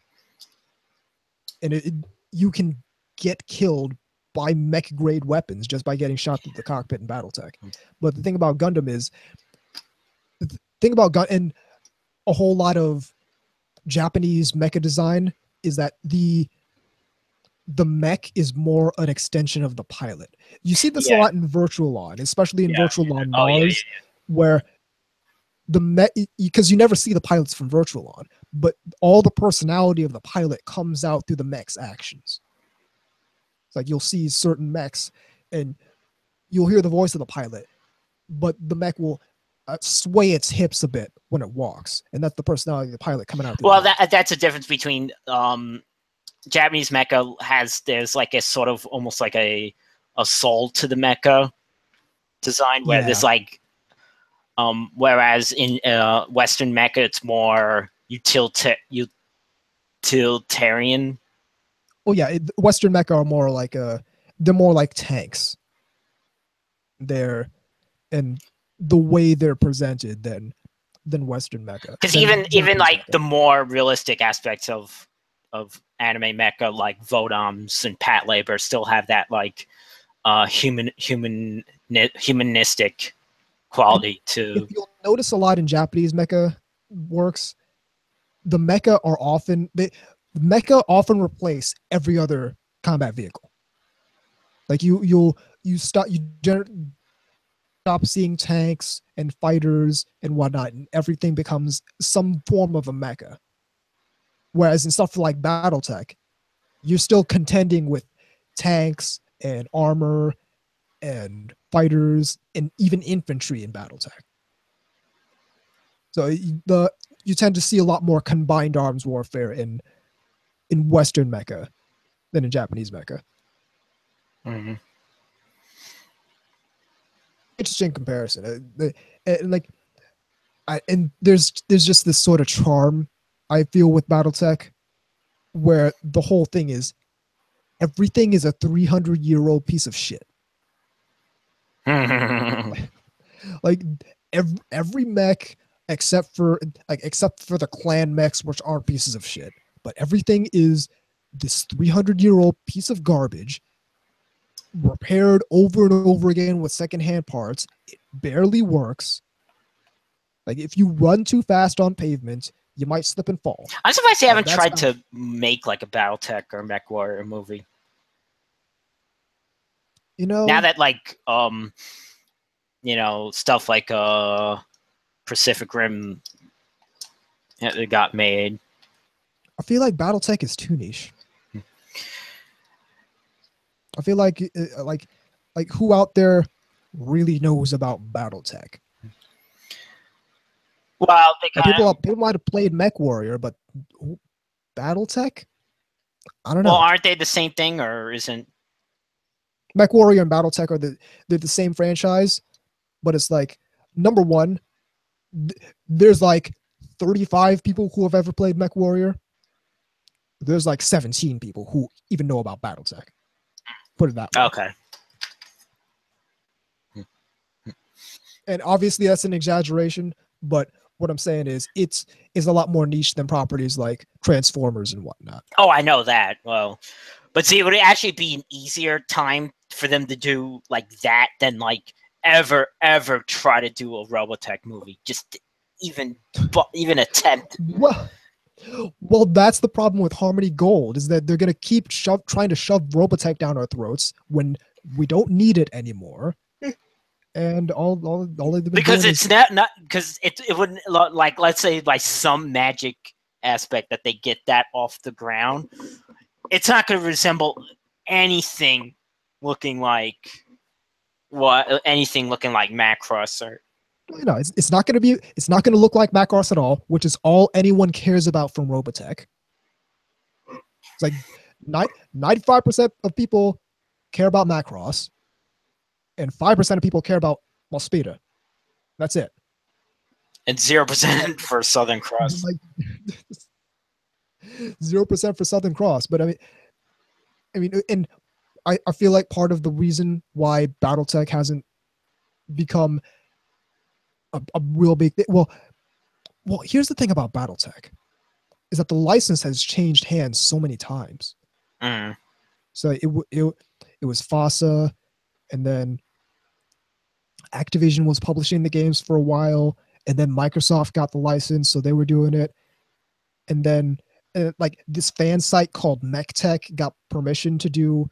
and you can get killed by mech grade weapons just by getting shot through the cockpit in BattleTech. But the thing about Gundam is, and a whole lot of Japanese mecha design is that the mech is more an extension of the pilot. You see this a lot in Virtual Law, especially in Virtual Law Mars, where the mech, because you never see the pilots from Virtual Law, but all the personality of the pilot comes out through the mech's actions. It's like you'll see certain mechs and you'll hear the voice of the pilot, but the mech will sway its hips a bit when it walks, and that's the personality of the pilot coming out. Well, that's a difference between Japanese mecha there's like a sort of almost like a soul to the mecha design, where there's like whereas in Western mecha it's more utilitarian. Oh yeah, Western mecha are more like they're more like tanks. And the way they're presented than Western mecha. Because even like the more realistic aspects of anime mecha, like Vodoms and Pat Labor, still have that like humanistic quality to. If you'll notice a lot in Japanese mecha works, the mecha often replace every other combat vehicle. Like you stop seeing tanks and fighters and whatnot, and everything becomes some form of a mecha. Whereas in stuff like BattleTech, you're still contending with tanks and armor and fighters and even infantry in BattleTech. So you tend to see a lot more combined arms warfare in Western mecha than in Japanese mecha. Mm-hmm. Interesting comparison. And there's just this sort of charm I feel with BattleTech, where the whole thing is everything is a 300-year-old piece of shit. Like every mech except for the clan mechs, which are pieces of shit. But everything is this 300-year-old piece of garbage, repaired over and over again with secondhand parts. It barely works. Like if you run too fast on pavement, you might slip and fall. I'm surprised they haven't tried to make like a BattleTech or MechWarrior movie. You know, now that like stuff like Pacific Rim it got made. I feel like BattleTech is too niche. I feel like who out there really knows about BattleTech? Well, people might have played MechWarrior, but BattleTech? I don't know. Well, aren't they the same thing, or isn't MechWarrior and BattleTech they're the same franchise? But it's like, number one, there's like 35 people who have ever played MechWarrior. There's like 17 people who even know about BattleTech. Put it that way. Okay. And obviously that's an exaggeration, but what I'm saying is it's a lot more niche than properties like Transformers and whatnot. Oh, I know that. Well, but see, it would actually be an easier time for them to do like that than like ever try to do a Robotech movie. Just even attempt. Well, that's the problem with Harmony Gold, is that they're gonna keep trying to shove Robotech down our throats when we don't need it anymore. And all because it's not because it wouldn't, like, let's say by some magic aspect that they get that off the ground, it's not going to resemble anything looking like Macross or. No, it's not going to look like Macross at all, which is all anyone cares about from Robotech. It's like 95% of people care about Macross, and 5% of people care about Mospeada. That's it. And 0% for Southern Cross. Like 0% for Southern Cross. But I mean, and I feel like part of the reason why BattleTech hasn't become a real big thing. Well, here's the thing about BattleTech, is that the license has changed hands so many times. Mm. So it was FASA, and then Activision was publishing the games for a while, and then Microsoft got the license, so they were doing it. And then like this fan site called MechTech got permission to do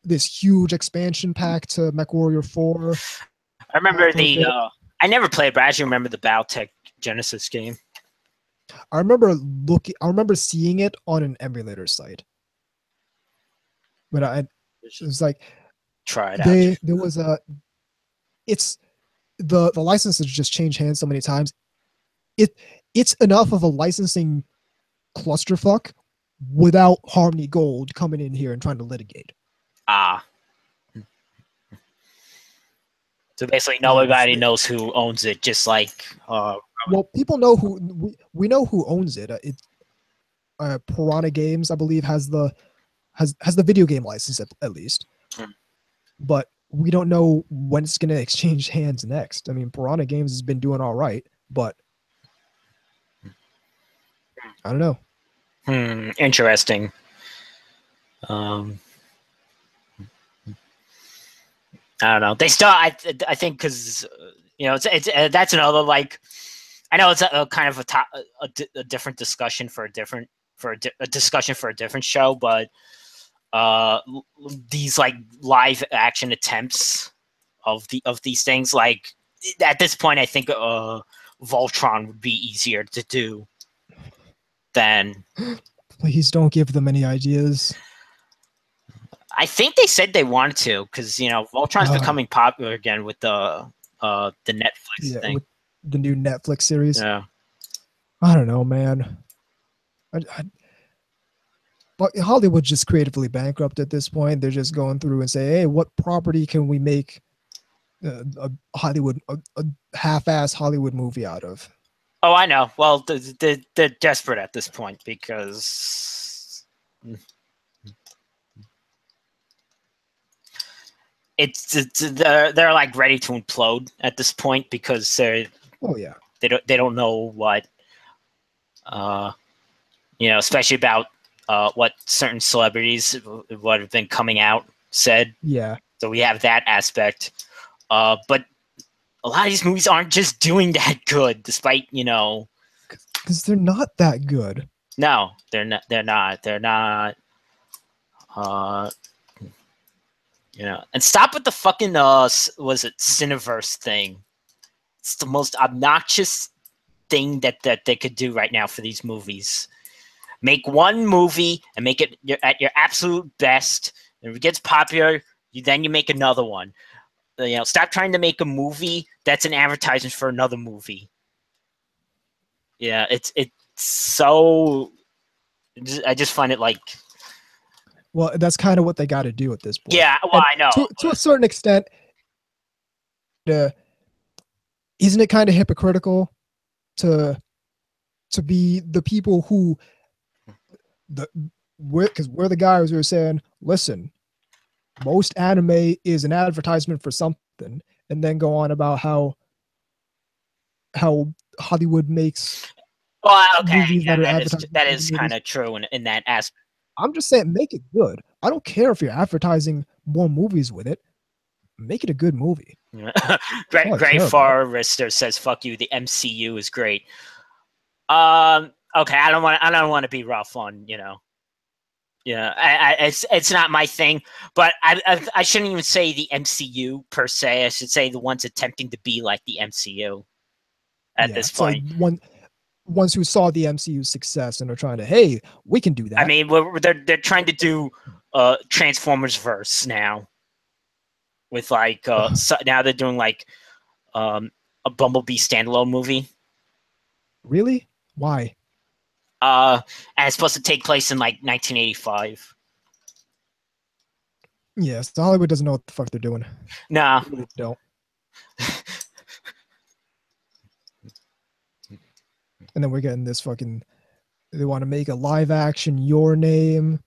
this huge expansion pack to MechWarrior 4. I remember I never played, but I actually remember the BattleTech Genesis game. I remember seeing it on an emulator site. But it was like, try it out. There was the license has just changed hands so many times. It's enough of a licensing clusterfuck without Harmony Gold coming in here and trying to litigate. So basically, nobody knows who owns it. Just like, well, people know who we know who owns it. Piranha Games, I believe, has the video game license at least. But we don't know when it's going to exchange hands next. I mean, Piranha Games has been doing all right, but I don't know. Interesting. I don't know. They still, I think, because it's that's another, like, I know it's a kind of a different discussion for a different show, but these like live action attempts of these things, like at this point, I think Voltron would be easier to do than. Please don't give them any ideas. I think they said they wanted to, because Voltron's becoming popular again with the Netflix thing, with the new Netflix series. Yeah, I don't know, man. But Hollywood's just creatively bankrupt at this point. They're just going through and say, "Hey, what property can we make a half-ass Hollywood movie out of?" Oh, I know. Well, they're desperate at this point because. they're like ready to implode at this point because they don't know what especially about what certain celebrities what have been coming out said. Yeah. So we have that aspect. But a lot of these movies aren't just doing that good, despite because they're not that good. No, they're not. They're not. And stop with the fucking was it Cineverse thing? It's the most obnoxious thing that they could do right now for these movies. Make one movie and make it at your absolute best. And if it gets popular, then you make another one. Stop trying to make a movie that's an advertisement for another movie. Yeah, it's so. I just find it like. Well, that's kind of what they got to do at this point. Yeah, well, I know. To a certain extent, isn't it kind of hypocritical to be the people who because we're the guys who are saying, listen, most anime is an advertisement for something, and then go on about how Hollywood makes movies that is kind of true in that aspect. I'm just saying, make it good. I don't care if you're advertising more movies with it. Make it a good movie. Great Forrester says, "Fuck you. The MCU is great." Okay, I don't want to be rough on it's not my thing, but I shouldn't even say the MCU per se. I should say the ones attempting to be like the MCU at this point. Like ones who saw the MCU's success and are trying to, hey, we can do that. I mean, they're trying to do Transformers verse now, with like so now they're doing like a Bumblebee standalone movie. Really? Why? And it's supposed to take place in like 1985. Yes, Hollywood doesn't know what the fuck they're doing. Nah, they really don't. And then we're getting this fucking. They want to make a live action Your Name.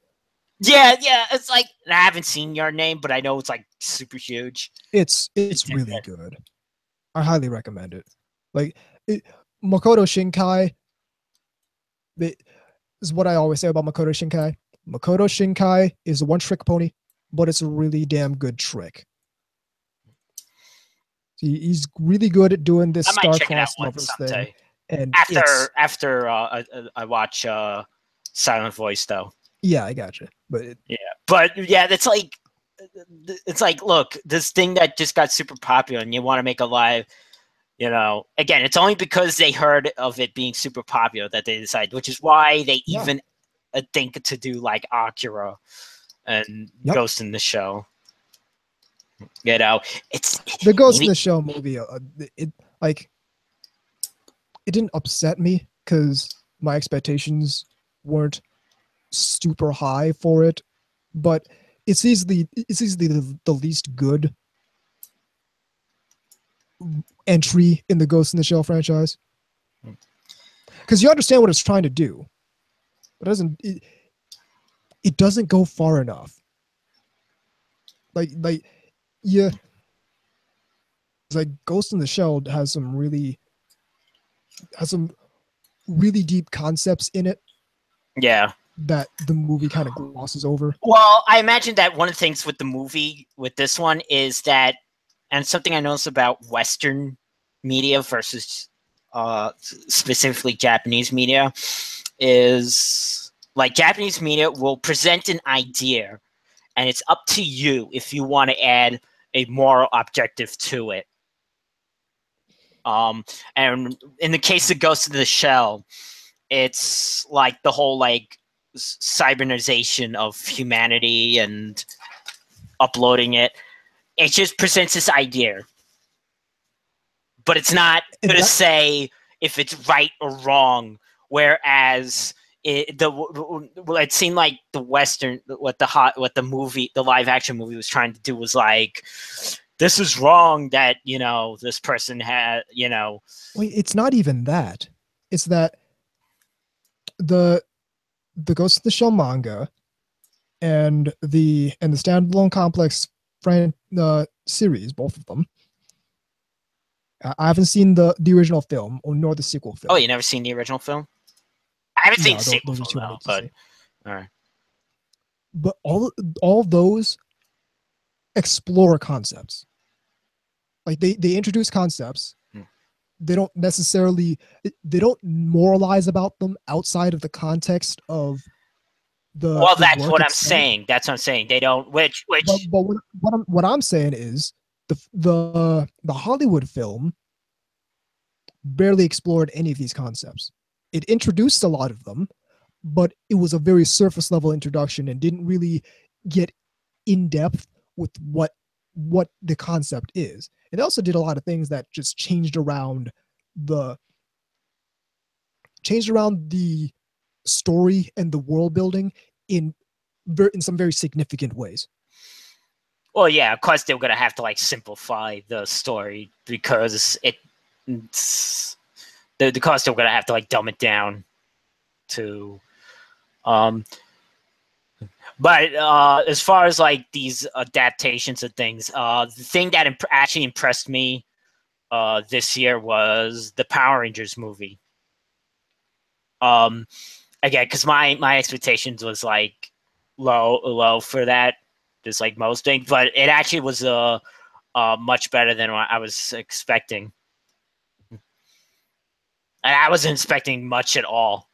Yeah. It's like I haven't seen Your Name, but I know it's like super huge. It's really good. I highly recommend it. Like Makoto Shinkai. This is what I always say about Makoto Shinkai. Makoto Shinkai is a one-trick pony, but it's a really damn good trick. He's really good at doing this star-crossed lovers thing. And after I watch Silent Voice, though. Yeah, I gotcha. But it's like, look, this thing that just got super popular, and you want to make a live. Again, it's only because they heard of it being super popular that they decided, which is why they even think to do like Akira and Ghost in the Shell. It's the Ghost in the Shell movie. It didn't upset me because my expectations weren't super high for it, but it's easily the least good entry in the Ghost in the Shell franchise, because you understand what it's trying to do, but it doesn't go far enough. It's like Ghost in the Shell has some really deep concepts in it. Yeah. That the movie kind of glosses over. Well, I imagine that one of the things with the movie, with this one, is that, and something I noticed about Western media versus specifically Japanese media, is like Japanese media will present an idea, and it's up to you if you want to add a moral objective to it. And in the case of Ghost in the Shell, it's like the whole like cybernization of humanity and uploading it. It just presents this idea, but it's not going to say if it's right or wrong. Whereas it seemed like the Western, what the movie, the live action movie was trying to do was like, this is wrong that, this person had, Wait, it's not even that. It's that the Ghost in the Shell manga and the standalone complex series, both of them. I haven't seen the original film or nor the sequel film. Oh, you never seen the original film? I haven't seen the sequel those are film, two I need to but see. all right. But all those explore concepts. Like they introduce concepts. They don't necessarily moralize about them outside of the context of the Well, the that's work what I'm itself. saying. That's what I'm saying. They don't. Which. But what I'm saying is the Hollywood film barely explored any of these concepts. It introduced a lot of them, but it was a very surface level introduction and didn't really get in depth with what the concept is. It also did a lot of things that just changed around the story and the world building in some very significant ways. Well, yeah, of course they were gonna have to like simplify the story because the cost they were gonna have to like dumb it down to but as far as like these adaptations of things, the thing that actually impressed me this year was the Power Rangers movie. Again, because my expectations was like low for that, just like most things, but it actually was much better than what I was expecting, and I wasn't expecting much at all.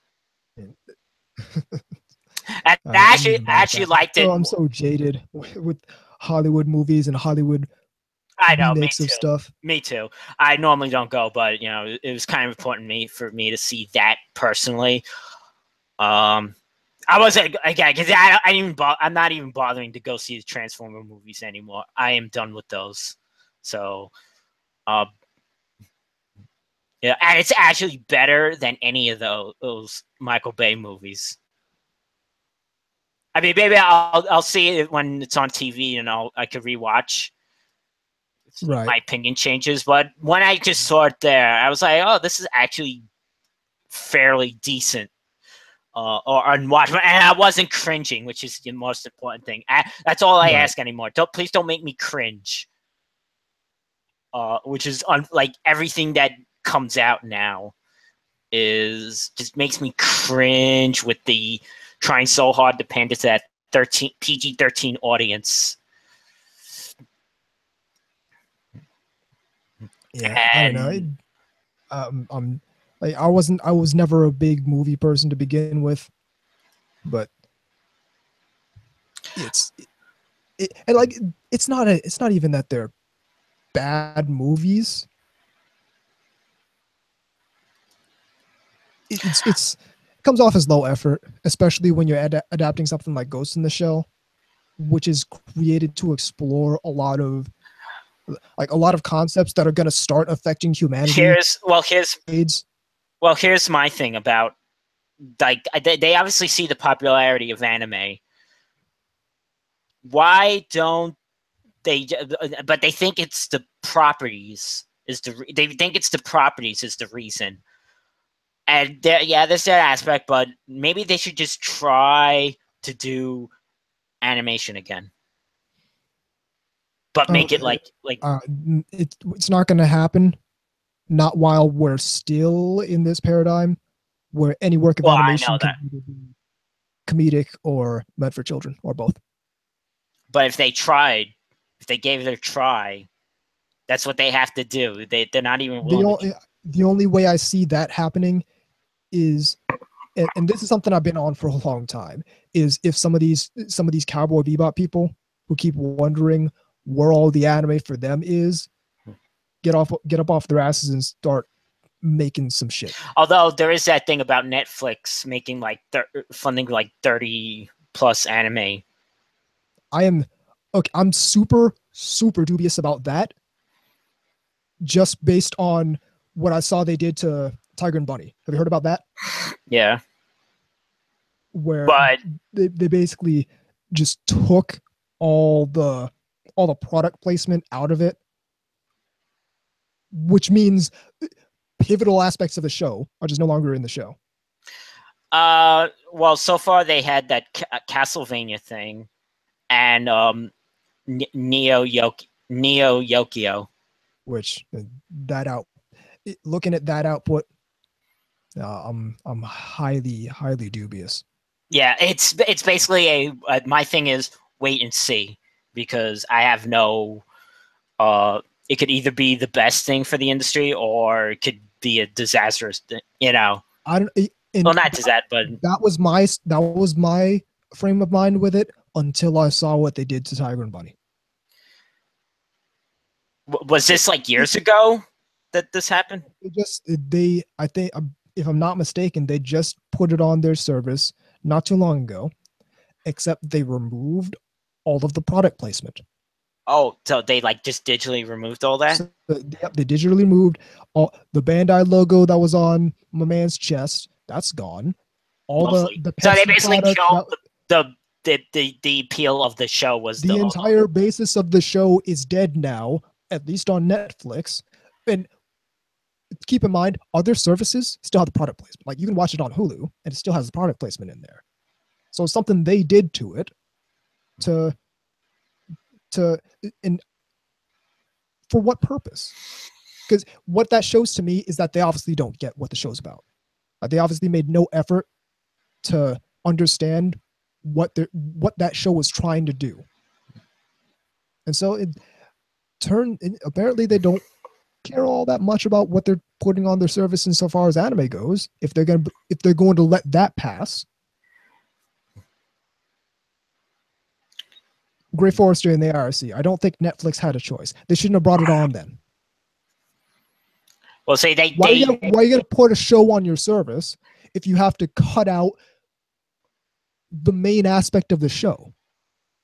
I actually liked it. I'm so jaded with Hollywood movies and Hollywood I know, remakes of stuff. Me too. I normally don't go, but you know, it was kind of important for me to see that personally. I wasn't again because I'm not even bothering to go see the Transformer movies anymore. I am done with those. So, yeah, and it's actually better than any of those Michael Bay movies. I mean, maybe I'll see it when it's on TV and I could rewatch. Right. My opinion changes, but when I just saw it there, I was like, "Oh, this is actually fairly decent." Or unwatchable, and I wasn't cringing, which is the most important thing. That's all I ask anymore. Please don't make me cringe. Which is like everything that comes out now is just makes me cringe with the trying so hard to pander to that PG-13 audience. Yeah, and, I don't know. I was never a big movie person to begin with, but it's not even that they're bad movies. It comes off as low effort, especially when you're adapting something like Ghost in the Shell, which is created to explore a lot of concepts that are going to start affecting humanity. Here's my thing about, like, they obviously see the popularity of anime. Why don't they? But they think it's the properties is the reason. And there's that aspect, but maybe they should just try to do animation again, but make it like it's not going to happen. Not while we're still in this paradigm where any work of animation can either be comedic or meant for children or both. But if they gave it a try, that's what they have to do. They're not even willing. The only way I see that happening is, and this is something I've been on for a long time, is if some of these Cowboy Bebop people who keep wondering where all the anime for them is, get up off their asses and start making some shit. Although there is that thing about Netflix making funding like 30 plus anime. I'm super dubious about that, just based on what I saw they did to Tiger and Bunny. Have you heard about that? Yeah. Where they basically just took all the product placement out of it, which means pivotal aspects of the show are just no longer in the show. Well, so far they had that Castlevania thing, and Neo Yokio. which looking at that output, I'm highly dubious. Yeah, it's basically my thing is wait and see, because I have no. It could either be the best thing for the industry or it could be a disastrous. I don't. Well, not disaster, but that was my frame of mind with it until I saw what they did to Tiger and Bunny. Was this like years ago that this happened? I think, if I'm not mistaken, they just put it on their service not too long ago, except they removed all of the product placement. Oh, so they like just digitally removed all that? So, they digitally removed all the Bandai logo that was on my man's chest. That's gone. All Mostly. the So they Pepsi basically product, killed the appeal of the show was the entire basis of the show is dead now, at least on Netflix. And keep in mind, other services still have the product placement. Like you can watch it on Hulu, and it still has the product placement in there. So it's something they did to it and for what purpose? Because what that shows to me is that they obviously don't get what the show's about. They obviously made no effort to understand what that show was trying to do. And so apparently they don't care all that much about what they're putting on their service insofar as anime goes, if they're going to let that pass. Grey Forester and the IRC. I don't think Netflix had a choice. They shouldn't have brought it on then. Well, say why are you going to put a show on your service if you have to cut out the main aspect of the show?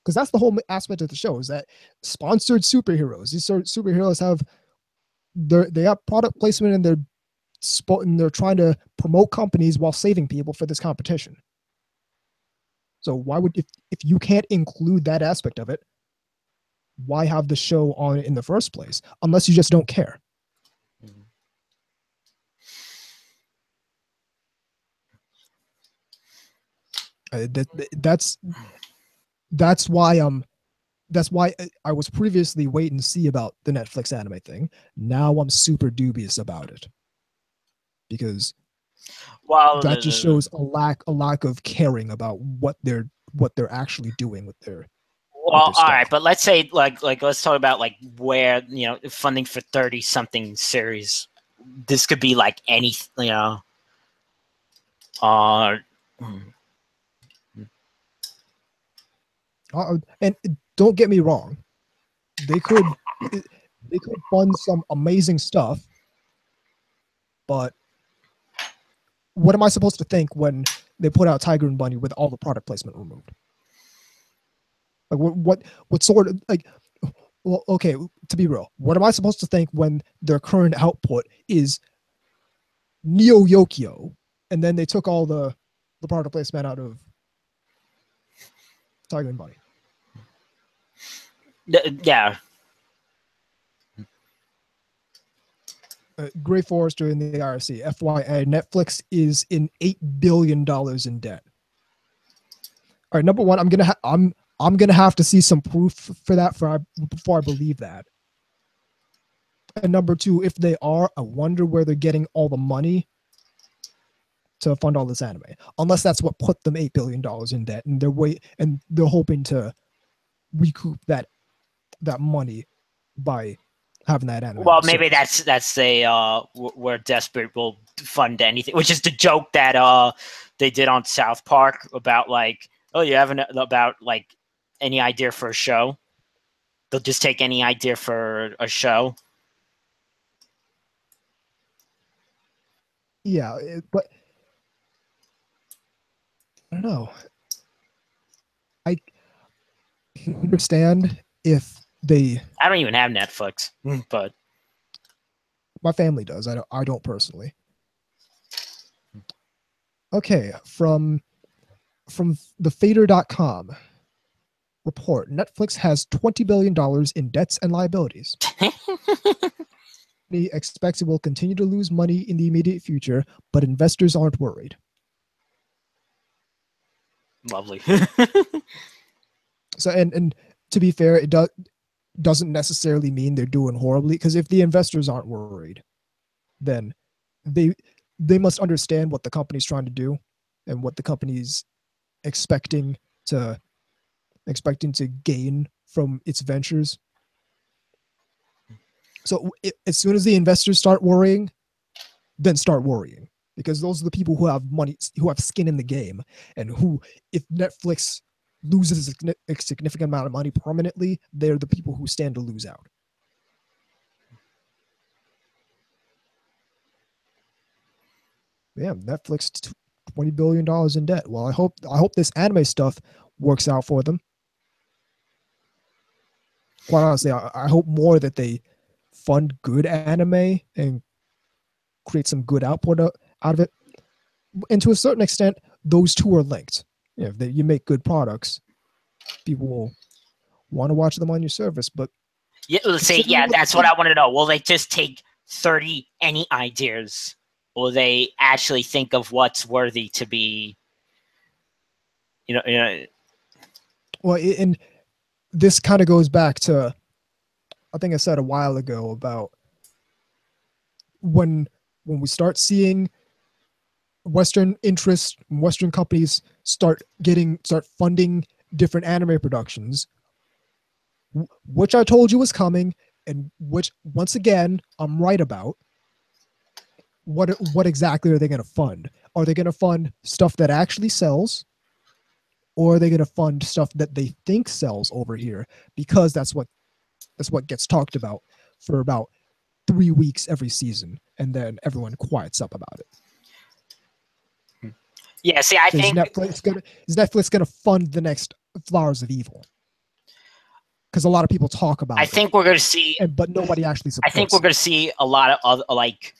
Because that's the whole aspect of the show, is that sponsored superheroes. These superheroes they have product placement, and they're trying to promote companies while saving people for this competition. So why would, if you can't include that aspect of it, why have the show on it in the first place? Unless you just don't care. That's why I was previously wait and see about the Netflix anime thing. Now I'm super dubious about it, because that just shows a lack of caring about what they're actually doing with their. Well, all right, but let's say like let's talk about like where funding for 30-something series. This could be like any and don't get me wrong, they could fund some amazing stuff, but what am I supposed to think when they put out Tiger and Bunny with all the product placement removed? Like what sort of, like, well, okay, to be real, what am I supposed to think when their current output is Neo Yokio, and then they took all the product placement out of Tiger and Bunny? Yeah. Grey Forester and the IRC. FYI, Netflix is in $8 billion in debt. All right, number one, I'm gonna have to see some proof for that before I believe that. And number two, if they are, I wonder where they're getting all the money to fund all this anime. Unless that's what put them $8 billion in debt, and they're hoping to recoup that money by having that anime. Well, maybe that's a we're desperate, we'll fund anything, which is the joke that they did on South Park about like, oh, you haven't about like any idea for a show. They'll just take any idea for a show. Yeah, but I don't know. I understand if they. I don't even have Netflix, but my family does. I don't personally. Okay, from thefader.com report, Netflix has $20 billion in debts and liabilities. He expects it will continue to lose money in the immediate future, but investors aren't worried. Lovely. So and to be fair, it doesn't necessarily mean they're doing horribly, because if the investors aren't worried, then they must understand what the company's trying to do and what the company's expecting to gain from its ventures. So as soon as the investors start worrying, then start worrying, because those are the people who have money, who have skin in the game, and who, if Netflix loses a significant amount of money permanently, they're the people who stand to lose out. Yeah, Netflix, $20 billion in debt. Well, I hope this anime stuff works out for them. Quite honestly, I hope more that they fund good anime and create some good output out of it. And to a certain extent, those two are linked. You know, if you make good products, people will want to watch them on your service. But yeah, let's say, yeah, that's what I want to know. Will they just take 30 any ideas? Will they actually think of what's worthy to be, you know? Well, and this kind of goes back to, I think I said a while ago about when we start seeing Western interests, Western companies start funding different anime productions, which I told you was coming, and which, once again, I'm right about. What exactly are they going to fund? Are they going to fund stuff that actually sells, or are they going to fund stuff that they think sells over here, because that's what gets talked about for about 3 weeks every season, and then everyone quiets up about it? Yeah, see, I think is Netflix gonna fund the next Flowers of Evil? Because a lot of people talk about it. I think we're going to see, but nobody actually supports. I think we're going to see a lot of other, like,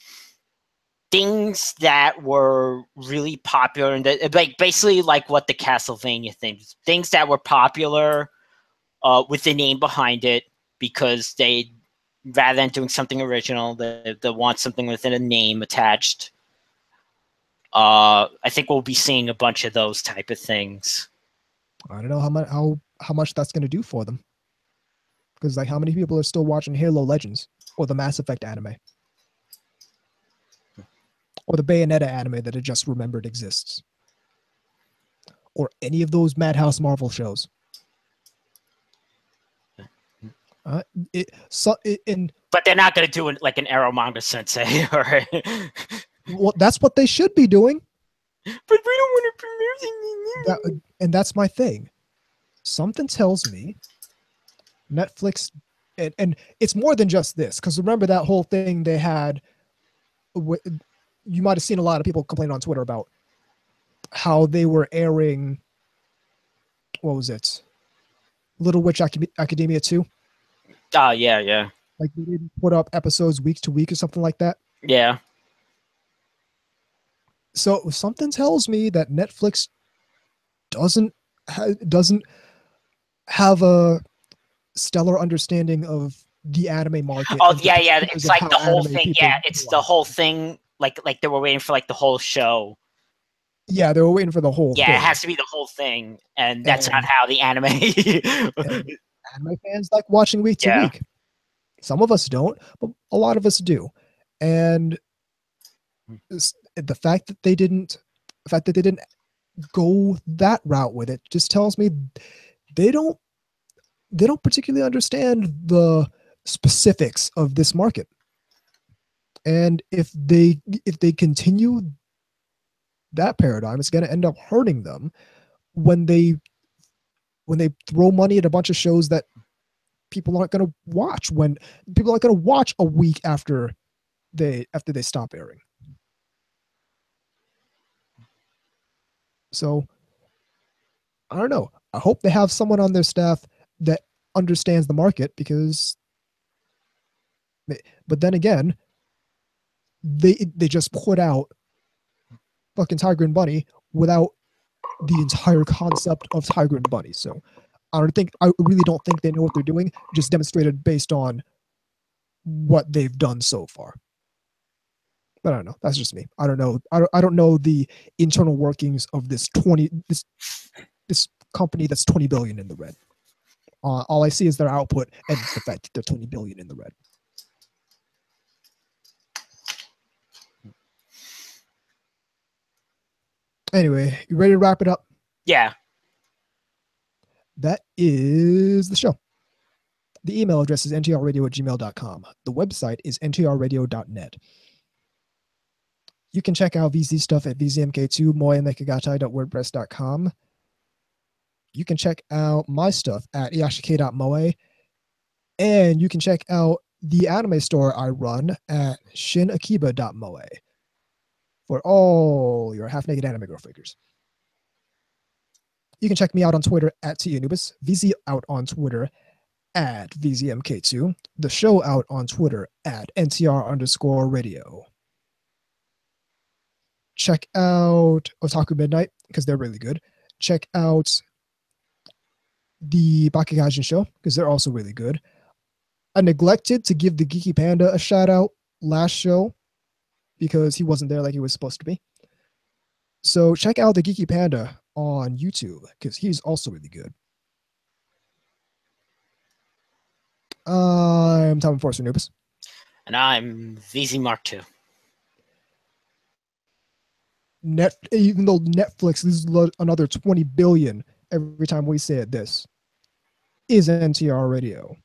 things that were really popular, and like basically like what the Castlevania things that were popular with the name behind it, because they, rather than doing something original, they want something within a name attached. I think we'll be seeing a bunch of those type of things. I don't know how much that's going to do for them, because like, how many people are still watching Halo Legends or the Mass Effect anime or the Bayonetta anime that I just remembered exists, or any of those Madhouse Marvel shows? But they're not going to do it like an Arrow Manga Sensei, right? Well, that's what they should be doing. But we don't want to promote it. And that's my thing. Something tells me Netflix, and it's more than just this, because remember that whole thing they had. You might have seen a lot of people complain on Twitter about how they were airing, what was it, Little Witch Academia 2? Oh, yeah. Like, they didn't put up episodes week to week or something like that. Yeah. So something tells me that Netflix doesn't have a stellar understanding of the anime market. Oh, yeah. It's like the whole thing. Yeah, it's the whole thing. Like they were waiting for like the whole show. Yeah, they were waiting for the whole thing. Yeah, it has to be the whole thing, and that's not how the anime. Anime fans like watching week to week. Some of us don't, but a lot of us do. And the fact that they didn't go that route with it just tells me they don't particularly understand the specifics of this market. And if they continue that paradigm, it's going to end up hurting them when they throw money at a bunch of shows that people aren't going to watch, when people aren't going to watch a week after they stop airing. So I don't know. I hope they have someone on their staff that understands the market, but then again, they just put out fucking Tiger and Bunny without the entire concept of Tiger and Bunny. So I really don't think they know what they're doing, just demonstrated based on what they've done so far. But I don't know. That's just me. I don't know. I don't know the internal workings of this company that's $20 billion in the red. All I see is their output and the fact that they're 20 billion in the red. Anyway, you ready to wrap it up? Yeah. That is the show. The email address is ntrradio@gmail.com. The website is ntrradio.net. You can check out VZ stuff at vzmk2 moemekagatai.wordpress.com. You can check out my stuff at yashike.moe. And you can check out the anime store I run at shinakiba.moe for all your half-naked anime girl figures. You can check me out on Twitter at TAnubis, VZ out on Twitter at VZMK2, the show out on Twitter at NTR_radio. Check out Otaku Midnight because they're really good. Check out the Bakigajin show because they're also really good. I neglected to give the Geeky Panda a shout out last show because he wasn't there like he was supposed to be. So check out the Geeky Panda on YouTube because he's also really good. I'm Tom Enforcer Nubis. And I'm VZ Mark II. Even though Netflix is another 20 billion every time we say it, this is NTR Radio.